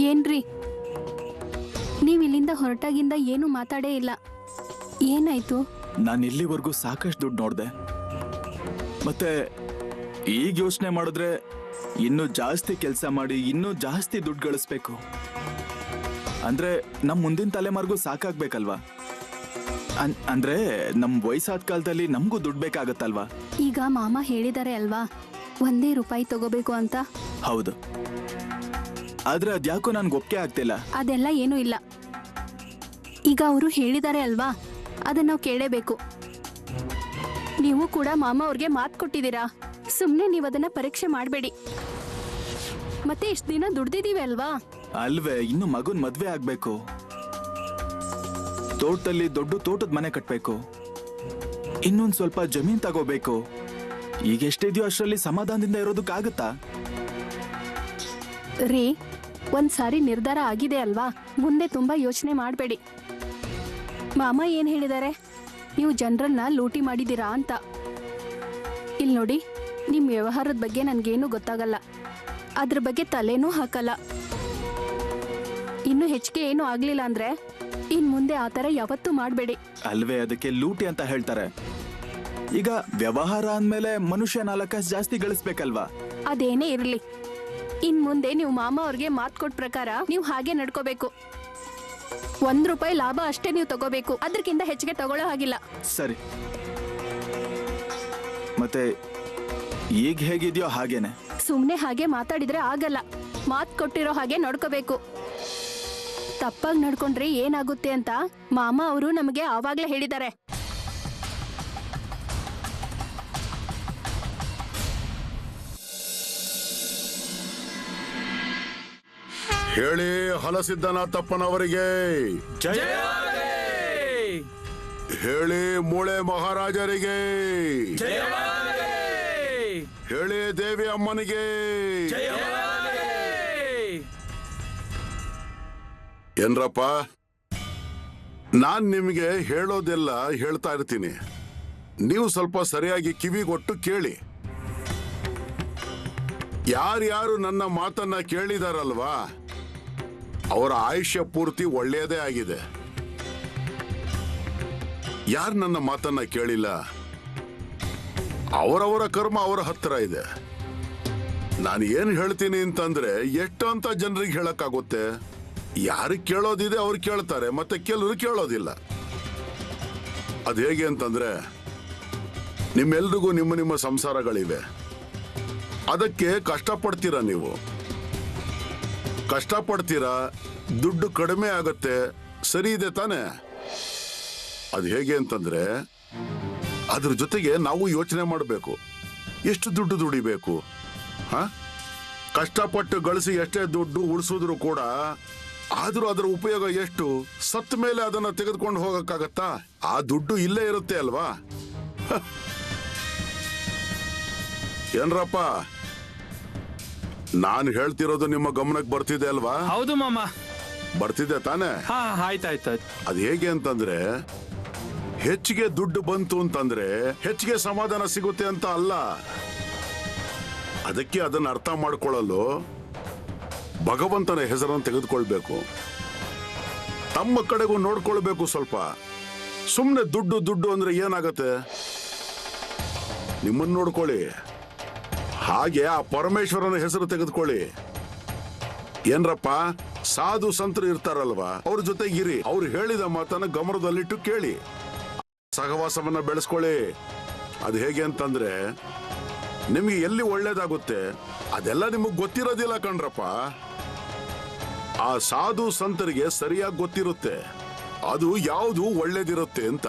ಏನ್ರಿ ನೀವು ಇಲ್ಲಿಂದ ಹೊರಟಾಗಿಂದ ಏನು ಮಾತಾಡೇ ಇಲ್ಲ, ಏನಾಯ್ತು? ನಾನು ಇಲ್ಲಿವರೆಗೂ ಸಾಕಷ್ಟು ದುಡ್ಡು ನೋಡಿದೆ. ಮತ್ತೆ ಈಗ ಯೋಚನೆ ಮಾಡಿದ್ರೆ ಇನ್ನೂ ಜಾಸ್ತಿ ಕೆಲಸ ಮಾಡಿ ಇನ್ನೂ ಜಾಸ್ತಿ ದುಡ್ಡು ಗಳಿಸ್ಬೇಕು. ಅಂದ್ರೆ ನಮ್ಮ ಮುಂದಿನ ತಲೆಮಾರಿಗೂ ಸಾಕಾಗ್ಬೇಕಲ್ವಾ? ಅಂದ್ರೆ ನಮ್ಮ ವಯಸ್ಸಾದ ಕಾಲದಲ್ಲಿ ನಮಗೂ ದುಡ್ಡು ಬೇಕಾಗತ್ತಲ್ವಾ? ಈಗ ಮಾಮ ಹೇಳಿದಾರೆ ಅಲ್ವಾ, 1 ರೂಪಾಯಿ ತಗೋಬೇಕು ಅಂತ. ಹೌದು, ಆದ್ರೆ ಅದ್ಯಾಕೋ ನನ್ಗೆ ಒಪ್ಪಿಗೆ ಆಗ್ತಿಲ್ಲ. ಅದೆಲ್ಲ ಏನೂ ಇಲ್ಲ. ಈಗ ಅವರು ಹೇಳಿದಾರೆ ಅಲ್ವಾ, ಅದನ್ನ ನಾವು ಕೇಳೇಬೇಕು. ನೀವು ಕೂಡ ಮಾಮ ಅವ್ರಿಗೆ ಮಾತು ಕೊಟ್ಟಿದ್ದೀರಾ, ಸುಮ್ಮನೆ ನೀವು ಅದನ್ನ ಪರೀಕ್ಷೆ ಮಾಡಬೇಡಿ. ಮತ್ತೆ ಇಷ್ಟು ದಿನ ದುಡ್ದಿದೀವಿ ಅಲ್ವಾ? ಅಲ್ವೇ, ಇನ್ನು ಮಗುನ್ ಮದ್ವೆ ಆಗ್ಬೇಕು, ತೋಟದಲ್ಲಿ ದೊಡ್ಡ ತೋಟದ ಮನೆ ಕಟ್ಬೇಕು, ಇನ್ನೊಂದ್ ಸ್ವಲ್ಪ ಜಮೀನ್ ತಗೋಬೇಕು. ಈಗ ಎಷ್ಟಿದ್ಯೋ ಅಷ್ಟರಲ್ಲಿ ಸಮಾಧಾನದಿಂದ ಇರೋದಕ್ಕಾಗತ್ತಾ? ರೀ, ಒಂದ್ಸಾರಿ ನಿರ್ಧಾರ ಆಗಿದೆ ಅಲ್ವಾ, ಮುಂದೆ ತುಂಬಾ ಯೋಚನೆ ಮಾಡಬೇಡಿ. ಮಾಮ ಏನ್ ಹೇಳಿದ್ದಾರೆ, ನೀವು ಜನರನ್ನ ಲೂಟಿ ಮಾಡಿದ್ದೀರಾ ಅಂತ. ಇಲ್ಲಿ ನೋಡಿ, ನಿಮ್ಮ ವ್ಯವಹಾರದ ಬಗ್ಗೆ ನನ್ಗೇನು ಗೊತ್ತಾಗಲ್ಲ, ಅದ್ರ ಬಗ್ಗೆ ತಲೆನೂ ಹಾಕಲ್ಲ. ಇನ್ನು ಹೆಚ್ಚಿಗೆ ಏನು ಆಗ್ಲಿಲ್ಲ ಅಂದ್ರೆ ಇನ್ ಮುಂದೆ ಆ ಥರ ಯಾವತ್ತೂ ಮಾಡಬೇಡಿ. ಅಲ್ವೇ, ಅದಕ್ಕೆ ಲೂಟಿ ಅಂತ ಹೇಳ್ತಾರೆ. ಈಗ ವ್ಯವಹಾರ ಅಂದ್ಮೇಲೆ ಮನುಷ್ಯ 4 ಕಾಸು ಜಾಸ್ತಿ ಗಳಿಸ್ಬೇಕಲ್ವಾ? ಅದೇನೇ ಇರ್ಲಿ, ಇನ್ ಮುಂದೆ ನೀವು ಮಾಮ ಅವ್ರಿಗೆ ಮಾತು ಕೊಟ್ಟ ಪ್ರಕಾರ ನೀವು ಹಾಗೆ ನಡ್ಕೋಬೇಕು. 1 ರೂಪಾಯಿ ಲಾಭ ಅಷ್ಟೇ ನೀವು ತಗೋಬೇಕು, ಅದಕ್ಕಿಂತ ಹೆಚ್ಚಿಗೆ ತಗೊಳ್ಳೋ ಹಾಗಿಲ್ಲ. ಸರಿ, ಮತ್ತೆ ಈಗ ಹೇಗಿದ್ಯೋ ಹಾಗೇನೆ. ಸುಮ್ನೆ ಹಾಗೆ ಮಾತಾಡಿದ್ರೆ ಆಗಲ್ಲ, ಮಾತು ಕೊಟ್ಟಿರೋ ಹಾಗೆ ನಡ್ಕೋಬೇಕು. ತಪ್ಪಾಗಿ ನಡ್ಕೊಂಡ್ರೆ ಏನಾಗುತ್ತೆ ಅಂತ ಮಾಮ ಅವರು ನಮಗೆ ಆವಾಗ್ಲೇ ಹೇಳಿದ್ದಾರೆ. ಹೇಳಿ ಹಲಸಿದ್ದನಾಥಪ್ಪನವರಿಗೆ, ಹೇಳಿ ಮೂಳೆ ಮಹಾರಾಜರಿಗೆ, ಹೇಳಿ ದೇವಿ ಅಮ್ಮನಿಗೆ. ಏನ್ರಪ್ಪ, ನಾನ್ ನಿಮಗೆ ಹೇಳೋದೆಲ್ಲ ಹೇಳ್ತಾ ಇರ್ತೀನಿ, ನೀವು ಸ್ವಲ್ಪ ಸರಿಯಾಗಿ ಕಿವಿಗೊಟ್ಟು ಕೇಳಿ. ಯಾರ್ಯಾರು ನನ್ನ ಮಾತನ್ನ ಕೇಳಿದಾರಲ್ವಾ, ಅವರ ಆಯುಷ್ಯ ಪೂರ್ತಿ ಒಳ್ಳೆಯದೇ ಆಗಿದೆ. ಯಾರು ನನ್ನ ಮಾತನ್ನ ಕೇಳಿಲ್ಲ, ಅವರವರ ಕರ್ಮ ಅವರ ಹತ್ರ ಇದೆ. ನಾನು ಏನ್ ಹೇಳ್ತೀನಿ ಅಂತಂದ್ರೆ ಎಷ್ಟು ಅಂತ ಜನರಿಗೆ ಹೇಳಕ್ಕಾಗುತ್ತೆ? ಯಾರಿಗೆ ಕೇಳೋದಿದೆ ಅವ್ರು ಕೇಳ್ತಾರೆ, ಮತ್ತೆ ಕೆಲವರು ಕೇಳೋದಿಲ್ಲ. ಅದು ಹೇಗೆ ಅಂತಂದ್ರೆ, ನಿಮ್ಮೆಲ್ರಿಗೂ ನಿಮ್ಮ ನಿಮ್ಮ ಸಂಸಾರಗಳಿವೆ, ಅದಕ್ಕೆ ಕಷ್ಟಪಡ್ತೀರಾ. ನೀವು ಕಷ್ಟಪಡ್ತೀರಾ, ದುಡ್ಡು ಕಡಿಮೆ ಆಗತ್ತೆ, ಸರಿ ಇದೆ ತಾನೆ? ಅದು ಹೇಗೆ ಅಂತಂದ್ರೆ, ಅದ್ರ ಜೊತೆಗೆ ನಾವು ಯೋಚನೆ ಮಾಡಬೇಕು, ಎಷ್ಟು ದುಡ್ಡು ದುಡಿಬೇಕು. ಕಷ್ಟಪಟ್ಟು ಗಳಿಸಿ ಎಷ್ಟೇ ದುಡ್ಡು ಉಳಿಸಿದ್ರು ಕೂಡ ಆದ್ರೂ ಅದರ ಉಪಯೋಗ ಎಷ್ಟು? ಸತ್ತ ಮೇಲೆ ಅದನ್ನ ತೆಗೆದುಕೊಂಡು ಹೋಗಕ್ಕಾಗತ್ತಾ? ಆ ದುಡ್ಡು ಇಲ್ಲೇ ಇರುತ್ತೆ ಅಲ್ವಾ? ಏನ್ರಪ್ಪ, ನಾನು ಹೇಳ್ತಿರೋದು ನಿಮ್ಮ ಗಮನಕ್ಕೆ ಬರ್ತಿದೆ ಅಲ್ವಾ? ಹೌದು ಮಾಮ. ಬರ್ತಿದೆ ತಾನೇ? ಹಾ, ಆಯ್ತಾಯ್ತಾಯ್ತು. ಅದು ಹೇಗೆ ಅಂತಂದ್ರೆ, ಹೆಚ್ಚಿಗೆ ದುಡ್ಡು ಬಂತು ಅಂತಂದ್ರೆ ಹೆಚ್ಚಿಗೆ ಸಮಾಧಾನ ಸಿಗುತ್ತೆ ಅಂತ ಅಲ್ಲ. ಅದಕ್ಕೆ ಅದನ್ನ ಅರ್ಥ ಮಾಡ್ಕೊಳ್ಳಲು ಭಗವಂತನ ಹೆಸರನ್ನು ತೆಗೆದುಕೊಳ್ಬೇಕು. ತಮ್ಮ ಕಡೆಗೂ ನೋಡ್ಕೊಳ್ಬೇಕು ಸ್ವಲ್ಪ. ಸುಮ್ಮನೆ ದುಡ್ಡು ದುಡ್ಡು ಅಂದ್ರೆ ಏನಾಗತ್ತೆ? ನಿಮ್ಮನ್ನು ನೋಡ್ಕೊಳ್ಳಿ, ಹಾಗೆ ಆ ಪರಮೇಶ್ವರನ ಹೆಸರು ತೆಗೆದುಕೊಳ್ಳಿ. ಏನ್ರಪ್ಪ, ಸಾಧು ಸಂತರು ಇರ್ತಾರಲ್ವಾ, ಅವ್ರ ಜೊತೆಗಿರಿ. ಅವ್ರು ಹೇಳಿದ ಮಾತನ್ನ ಗಮನದಲ್ಲಿಟ್ಟು ಕೇಳಿ, ಸಹವಾಸವನ್ನ ಬೆಳೆಸ್ಕೊಳ್ಳಿ. ಅದು ಹೇಗೆ ಅಂತಂದ್ರೆ, ನಿಮ್ಗೆ ಎಲ್ಲಿ ಒಳ್ಳೇದಾಗುತ್ತೆ ಅದೆಲ್ಲ ನಿಮಗ್ ಗೊತ್ತಿರೋದಿಲ್ಲ ಕಣ್ರಪ್ಪ. ಆ ಸಾಧು ಸಂತರಿಗೆ ಸರಿಯಾಗಿ ಗೊತ್ತಿರುತ್ತೆ ಅದು ಯಾವುದು ಒಳ್ಳೇದಿರುತ್ತೆ ಅಂತ.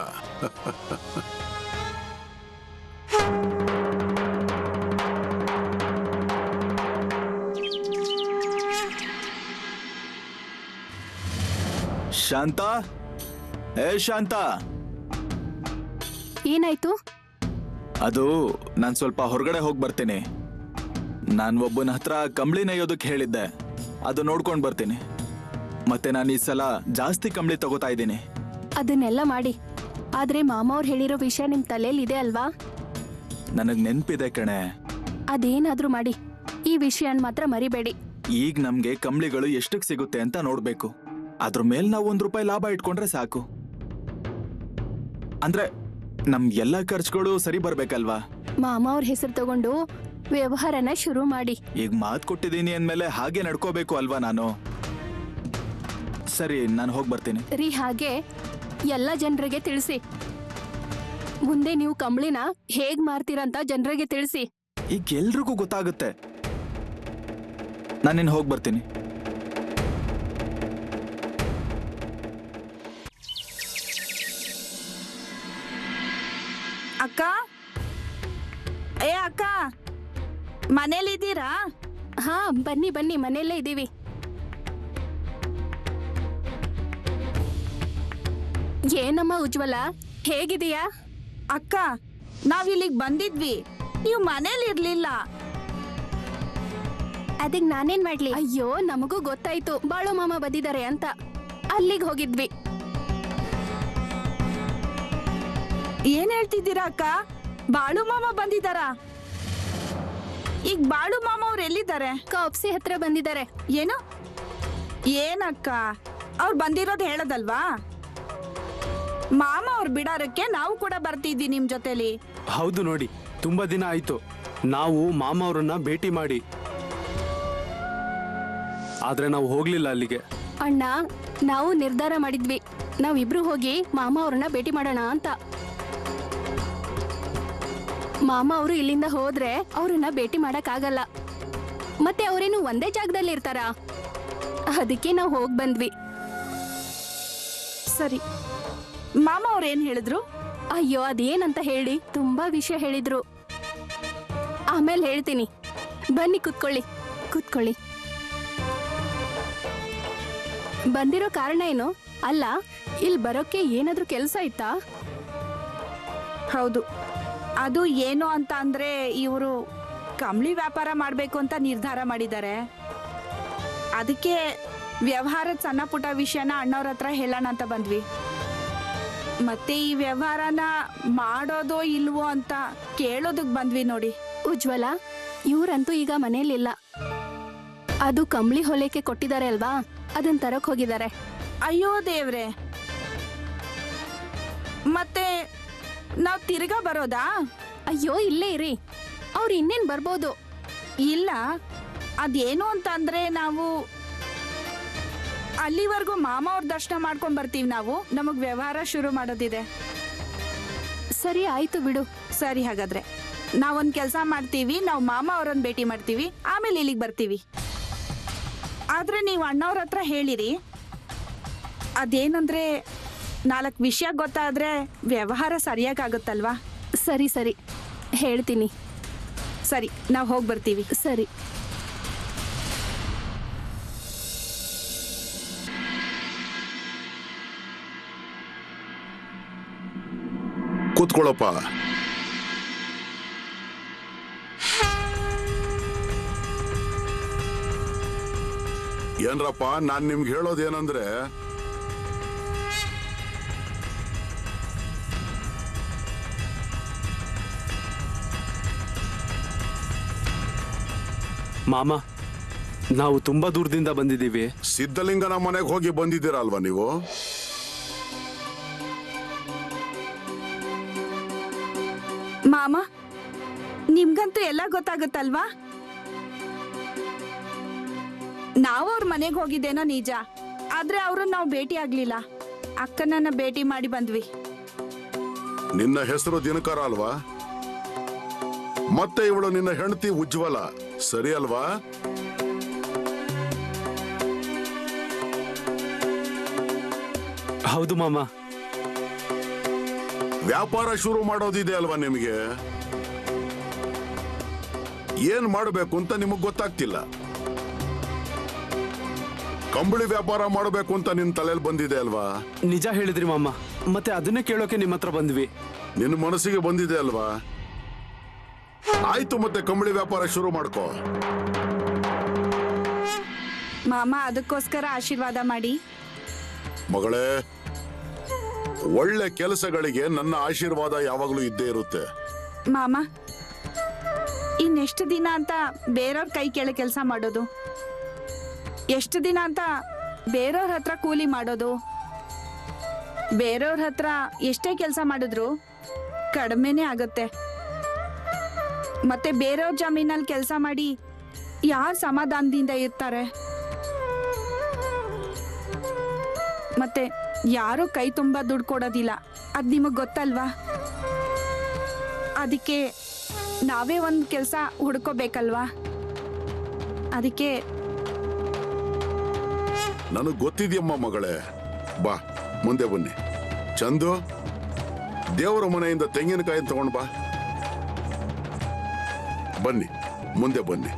ಶಾಂತ, ಶಾಂತ, ಏನಾಯ್ತು? ಅದು ನಾನ್ ಸ್ವಲ್ಪ ಹೊರಗಡೆ ಹೋಗಿ ಬರ್ತೀನಿ. ನಾನ್ ಒಬ್ಬನ ಹತ್ರ ಕಂಬಳಿ ನೇಯೋದಕ್ಕೆ ಹೇಳಿದ್ದೆ, ಅದು ನೋಡ್ಕೊಂಡ್ ಬರ್ತೀನಿ. ಮತ್ತೆ ನಾನು ಈ ಸಲ ಜಾಸ್ತಿ ಕಂಬಳಿ ತಗೋತಾ ಇದ್ದೀನಿ. ಅದನ್ನೆಲ್ಲ ಮಾಡಿ, ಆದ್ರೆ ಮಾಮ ಅವ್ರು ಹೇಳಿರೋ ವಿಷಯ ನಿಮ್ ತಲೆಯಲ್ಲಿ ಇದೆ ಅಲ್ವಾ? ನನಗ್ ನೆನ್ಪಿದೆ ಕಣೆ. ಅದೇನಾದ್ರೂ ಮಾಡಿ ಈ ವಿಷಯನ್ ಮಾತ್ರ ಮರಿಬೇಡಿ. ಈಗ ನಮ್ಗೆ ಕಂಬಳಿಗಳು ಎಷ್ಟಕ್ ಸಿಗುತ್ತೆ ಅಂತ ನೋಡ್ಬೇಕು. ಅದ್ರ ಮೇಲ್ ನಾವು ₹1 ಲಾಭ ಇಟ್ಕೊಂಡ್ರೆ ಸಾಕು. ಅಂದ್ರೆ ನಮ್ ಎಲ್ಲ ಖರ್ಚುಗಳು ಸರಿ ಬರ್ಬೇಕಲ್ವಾ? ಮಾಮ ಅವ್ರ ಹೆಸರು ತಗೊಂಡು ವ್ಯವಹಾರನ ಶುರು ಮಾಡಿ. ಈಗ ಮಾತು ಕೊಟ್ಟಿದ್ದೀನಿ ಅಂದ್ಮೇಲೆ ಹಾಗೆ ನಡ್ಕೋಬೇಕು ಅಲ್ವಾ ನಾನು? ಸರಿ, ನಾನು ಹೋಗಿ ಬರ್ತೀನಿ. ರೀ, ಹಾಗೆ ಎಲ್ಲ ಜನರಿಗೆ ತಿಳಿಸಿ. ಮುಂದೆ ನೀವು ಕಂಬಳಿನ ಹೇಗ್ ಮಾರ್ತೀರಂತ ಜನರಿಗೆ ತಿಳಿಸಿ. ಈಗ ಎಲ್ರಿಗೂ ಗೊತ್ತಾಗುತ್ತೆ. ನಾನಿನ್ ಹೋಗಿ ಬರ್ತೀನಿ. ಅಕ್ಕ, ಅಕ್ಕ, ಮನೇಲಿದ್ದೀರಾ? ಹಾ, ಬನ್ನಿ ಬನ್ನಿ, ಮನೆಯಲ್ಲೇ ಇದ್ದೀವಿ. ಏನಮ್ಮ ಉಜ್ವಲ, ಹೇಗಿದೀಯಾ? ಅಕ್ಕ, ನಾವಿಲ್ಲಿಗೆ ಬಂದಿದ್ವಿ, ನೀವು ಮನೇಲಿ ಇರ್ಲಿಲ್ಲ. ಅದಕ್ಕೆ ನಾನೇನ್ ಮಾಡ್ಲಿ? ಅಯ್ಯೋ, ನಮಗೂ ಗೊತ್ತಾಯ್ತು ಬಾಳು ಮಾಮ ಬಂದಿದ್ದಾರೆ ಅಂತ. ಅಲ್ಲಿಗೆ ಹೋಗಿದ್ವಿ. ಏನ್ ಹೇಳ್ತಿದ್ದೀರಾ ಅಕ್ಕ? ಬಾಳು ಮಾಮ ಬಂದಿದ್ದಾರಾ? ಈಗ ಬಾಳು ಮಾಮ ಅವ್ರು ಎಲ್ಲಿದ್ದಾರೆ? ಕಾಪ್ಸಿ ಹತ್ರ ಬಂದಿದ್ದಾರೆ. ಏನು? ಏನಕ್ಕ, ಅವ್ರು ಬಂದಿರೋದು ಹೇಳದಲ್ವಾ? ಮಾಮ ಅವ್ರು ಬಿಡಾರಕ್ಕೆ ನಾವು ಕೂಡ ಬರ್ತಿದ್ವಿ ನಿಮ್ ಜೊತೆಲಿ. ಹೌದು ನೋಡಿ, ತುಂಬಾ ದಿನ ಆಯ್ತು ನಾವು ಮಾಮ ಅವ್ರನ್ನ ಭೇಟಿ ಮಾಡಿ, ಆದ್ರೆ ನಾವು ಹೋಗ್ಲಿಲ್ಲ ಅಲ್ಲಿಗೆ. ಅಣ್ಣ, ನಾವು ನಿರ್ಧಾರ ಮಾಡಿದ್ವಿ, ನಾವಿಬ್ರು ಹೋಗಿ ಮಾಮ ಅವ್ರನ್ನ ಭೇಟಿ ಮಾಡೋಣ ಅಂತ. ಮಾಮ ಅವರು ಇಲ್ಲಿಂದ ಹೋದ್ರೆ ಅವ್ರನ್ನ ಭೇಟಿ ಮಾಡಕ್ ಆಗಲ್ಲ. ಮತ್ತೆ ಅವರೇನು ಒಂದೇ ಜಾಗದಲ್ಲಿ ಇರ್ತಾರ? ಅದಕ್ಕೆ ನಾವು ಹೋಗ್ ಬಂದ್ವಿ. ಸರಿ, ಮಾಮ ಅವ್ರು ಏನ್ ಹೇಳಿದ್ರು? ಅಯ್ಯೋ, ಅದೇನಂತ ಹೇಳಿ, ತುಂಬಾ ವಿಷಯ ಹೇಳಿದ್ರು. ಆಮೇಲೆ ಹೇಳ್ತೀನಿ, ಬನ್ನಿ ಕೂತ್ಕೊಳ್ಳಿ. ಕೂತ್ಕೊಳ್ಳಿ. ಬಂದಿರೋ ಕಾರಣ ಏನು? ಅಲ್ಲ, ಇಲ್ಲಿ ಬರೋಕೆ ಏನಾದ್ರೂ ಕೆಲಸ ಇತ್ತಾ? ಹೌದು, ಅದು ಏನು ಅಂತ ಅಂದ್ರೆ ಇವರು ಕಂಬಳಿ ವ್ಯಾಪಾರ ಮಾಡ್ಬೇಕು ಅಂತ ನಿರ್ಧಾರ ಮಾಡಿದ್ದಾರೆ. ಅದಕ್ಕೆ ವ್ಯವಹಾರದ ಸಣ್ಣ ಪುಟ್ಟ ವಿಷಯನ ಅಣ್ಣವ್ರ ಹತ್ರ ಹೇಳೋಣ ಅಂತ ಬಂದ್ವಿ. ಮತ್ತೆ ಈ ವ್ಯವಹಾರನ ಮಾಡೋದೋ ಇಲ್ವೋ ಅಂತ ಕೇಳೋದಕ್ ಬಂದ್ವಿ ನೋಡಿ. ಉಜ್ವಲ, ಇವ್ರಂತೂ ಈಗ ಮನೇಲಿಲ್ಲ. ಅದು ಕಂಬಳಿ ಹೊಲಿಕೆ ಕೊಟ್ಟಿದ್ದಾರೆ ಅಲ್ವಾ, ಅದನ್ನ ತರಕ್ ಹೋಗಿದ್ದಾರೆ. ಅಯ್ಯೋ ದೇವ್ರೆ, ಮತ್ತೆ ನಾವ್ ತಿರ್ಗಾ ಬರೋದಾ? ಅಯ್ಯೋ, ಇಲ್ಲೇ ಇರಿ, ಅವ್ರು ಇನ್ನೇನ್ ಬರ್ಬೋದು. ಇಲ್ಲ, ಅದೇನು ಅಂತ ಅಂದ್ರೆ ನಾವು ಅಲ್ಲಿವರೆಗೂ ಮಾಮ ಅವ್ರ ದರ್ಶನ ಮಾಡ್ಕೊಂಡ್ ಬರ್ತೀವಿ. ನಾವು ನಮಗ್ ವ್ಯವಹಾರ ಶುರು ಮಾಡೋದಿದೆ. ಸರಿ, ಆಯ್ತು ಬಿಡು. ಸರಿ, ಹಾಗಾದ್ರೆ ನಾವೊಂದ್ ಕೆಲಸ ಮಾಡ್ತೀವಿ, ನಾವು ಮಾಮ ಅವ್ರನ್ನ ಭೇಟಿ ಮಾಡ್ತೀವಿ, ಆಮೇಲೆ ಇಲ್ಲಿಗೆ ಬರ್ತೀವಿ. ಆದ್ರೆ ನೀವು ಅಣ್ಣವ್ರ ಹತ್ರ ಹೇಳಿರಿ. ಅದೇನಂದ್ರೆ 4 ವಿಷಯ ಗೊತ್ತಾದ್ರೆ ವ್ಯವಹಾರ ಸರಿಯಾಗುತ್ತಲ್ವಾ? ಸರಿ ಸರಿ, ಹೇಳ್ತೀನಿ. ಸರಿ, ನಾವು ಹೋಗಿ ಬರ್ತೀವಿ. ಸರಿ. ಕೂತ್ಕೊಳ್ಳಪ್ಪ. ಏನ್ರಪ್ಪ, ನಾನ್ ನಿಮ್ಗೆ ಹೇಳೋದೇನಂದ್ರೆ, ಮಾಮ, ನಾವು ತುಂಬಾ ದೂರದಿಂದ ಬಂದಿದ್ದೀವಿ. ಸಿದ್ಧಲಿಂಗನ ಮನೆಗೆ ಹೋಗಿ ಬಂದಿದ್ದೀರಲ್ವಾ ನೀವು? ಮಾಮ, ನಿಮ್ಗಂತೂ ಎಲ್ಲ ಗೊತ್ತಾಗುತ್ತಲ್ವಾ? ನಾವು ಅವ್ರ ಮನೆಗೆ ಹೋಗಿದ್ದೇನೋ ನಿಜ, ಆದ್ರೆ ಅವ್ರನ್ನ ನಾವು ಭೇಟಿ ಆಗ್ಲಿಲ್ಲ. ಅಕ್ಕನನ್ನ ಭೇಟಿ ಮಾಡಿ ಬಂದ್ವಿ. ನಿನ್ನ ಹೆಸರು ದಿನಕರ ಅಲ್ವಾ? ಮತ್ತೆ ಇವಳು ನಿನ್ನ ಹೆಂಡತಿ ಉಜ್ವಲ, ಸರಿ ಅಲ್ವಾ? ಹೌದು ಮಾಮ. ವ್ಯಾಪಾರ ಶುರು ಮಾಡೋದಿದೆ ಅಲ್ವಾ ನಿಮಗೆ? ಏನ್ ಮಾಡಬೇಕು ಅಂತ ನಿಮಗ್ ಗೊತ್ತಾಗ್ತಿಲ್ಲ. ಕಂಬಳಿ ವ್ಯಾಪಾರ ಮಾಡಬೇಕು ಅಂತ ನಿನ್ ತಲೆಯಲ್ಲಿ ಬಂದಿದೆ ಅಲ್ವಾ? ನಿಜ ಹೇಳಿದ್ರಿ ಮಾಮ, ಮತ್ತೆ ಅದನ್ನೇ ಕೇಳೋಕೆ ನಿಮ್ಮ ಹತ್ರ ಬಂದ್ವಿ. ನಿನ್ನ ಮನಸ್ಸಿಗೆ ಬಂದಿದೆ ಅಲ್ವಾ? ಆಯ್ತು, ಮತ್ತೆ ಕಂಬಳಿ ವ್ಯಾಪಾರ ಶುರು ಮಾಡ್ಕೋ. ಮಾಮ, ಅದಕ್ಕೋಸ್ಕರ ಆಶೀರ್ವಾದ ಮಾಡಿ. ಮಗಳೇ, ಒಳ್ಳೆ ಕೆಲಸಗಳಿಗೆ ನನ್ನ ಆಶೀರ್ವಾದ ಯಾವಾಗಲೂ ಇದ್ದೇ ಇರುತ್ತೆ. ಮಾಮ, ಇನ್ನೆಷ್ಟು ದಿನ ಅಂತ ಬೇರೆಯವ್ರ ಕೈ ಕೆಳಗೆ ಕೆಲಸ ಮಾಡೋದು? ಎಷ್ಟು ದಿನ ಅಂತ ಬೇರೆಯವ್ರ ಹತ್ರ ಕೂಲಿ ಮಾಡೋದು? ಬೇರೆಯವ್ರ ಹತ್ರ ಎಷ್ಟೇ ಕೆಲಸ ಮಾಡಿದ್ರು ಕಡಿಮೆನೇ ಆಗುತ್ತೆ. ಮತ್ತೆ ಬೇರೆಯವ್ರ ಜಮೀನಲ್ಲಿ ಕೆಲಸ ಮಾಡಿ ಯಾರು ಸಮಾಧಾನದಿಂದ ಇರ್ತಾರೆ? ಮತ್ತೆ ಯಾರು ಕೈ ತುಂಬಾ ದುಡ್ಡು ಕೊಡೋದಿಲ್ಲ, ಅದ್ ನಿಮಗ್ ಗೊತ್ತಲ್ವಾ? ಅದಕ್ಕೆ ನಾವೇ ಒಂದು ಕೆಲಸ ಹುಡ್ಕೋಬೇಕಲ್ವಾ? ಅದಕ್ಕೆ ನನಗ್ ಗೊತ್ತಿದ್ಯಮ್ಮ ಮಗಳೇ. ಬಾ, ಮುಂದೆ ಬನ್ನಿ. ಚಂದು, ದೇವರ ಮನೆಯಿಂದ ತೆಂಗಿನಕಾಯಿ ತಗೊಂಡ್ ಬಾ. ಬನ್ನಿ, ಮುಂದೆ ಬನ್ನಿ.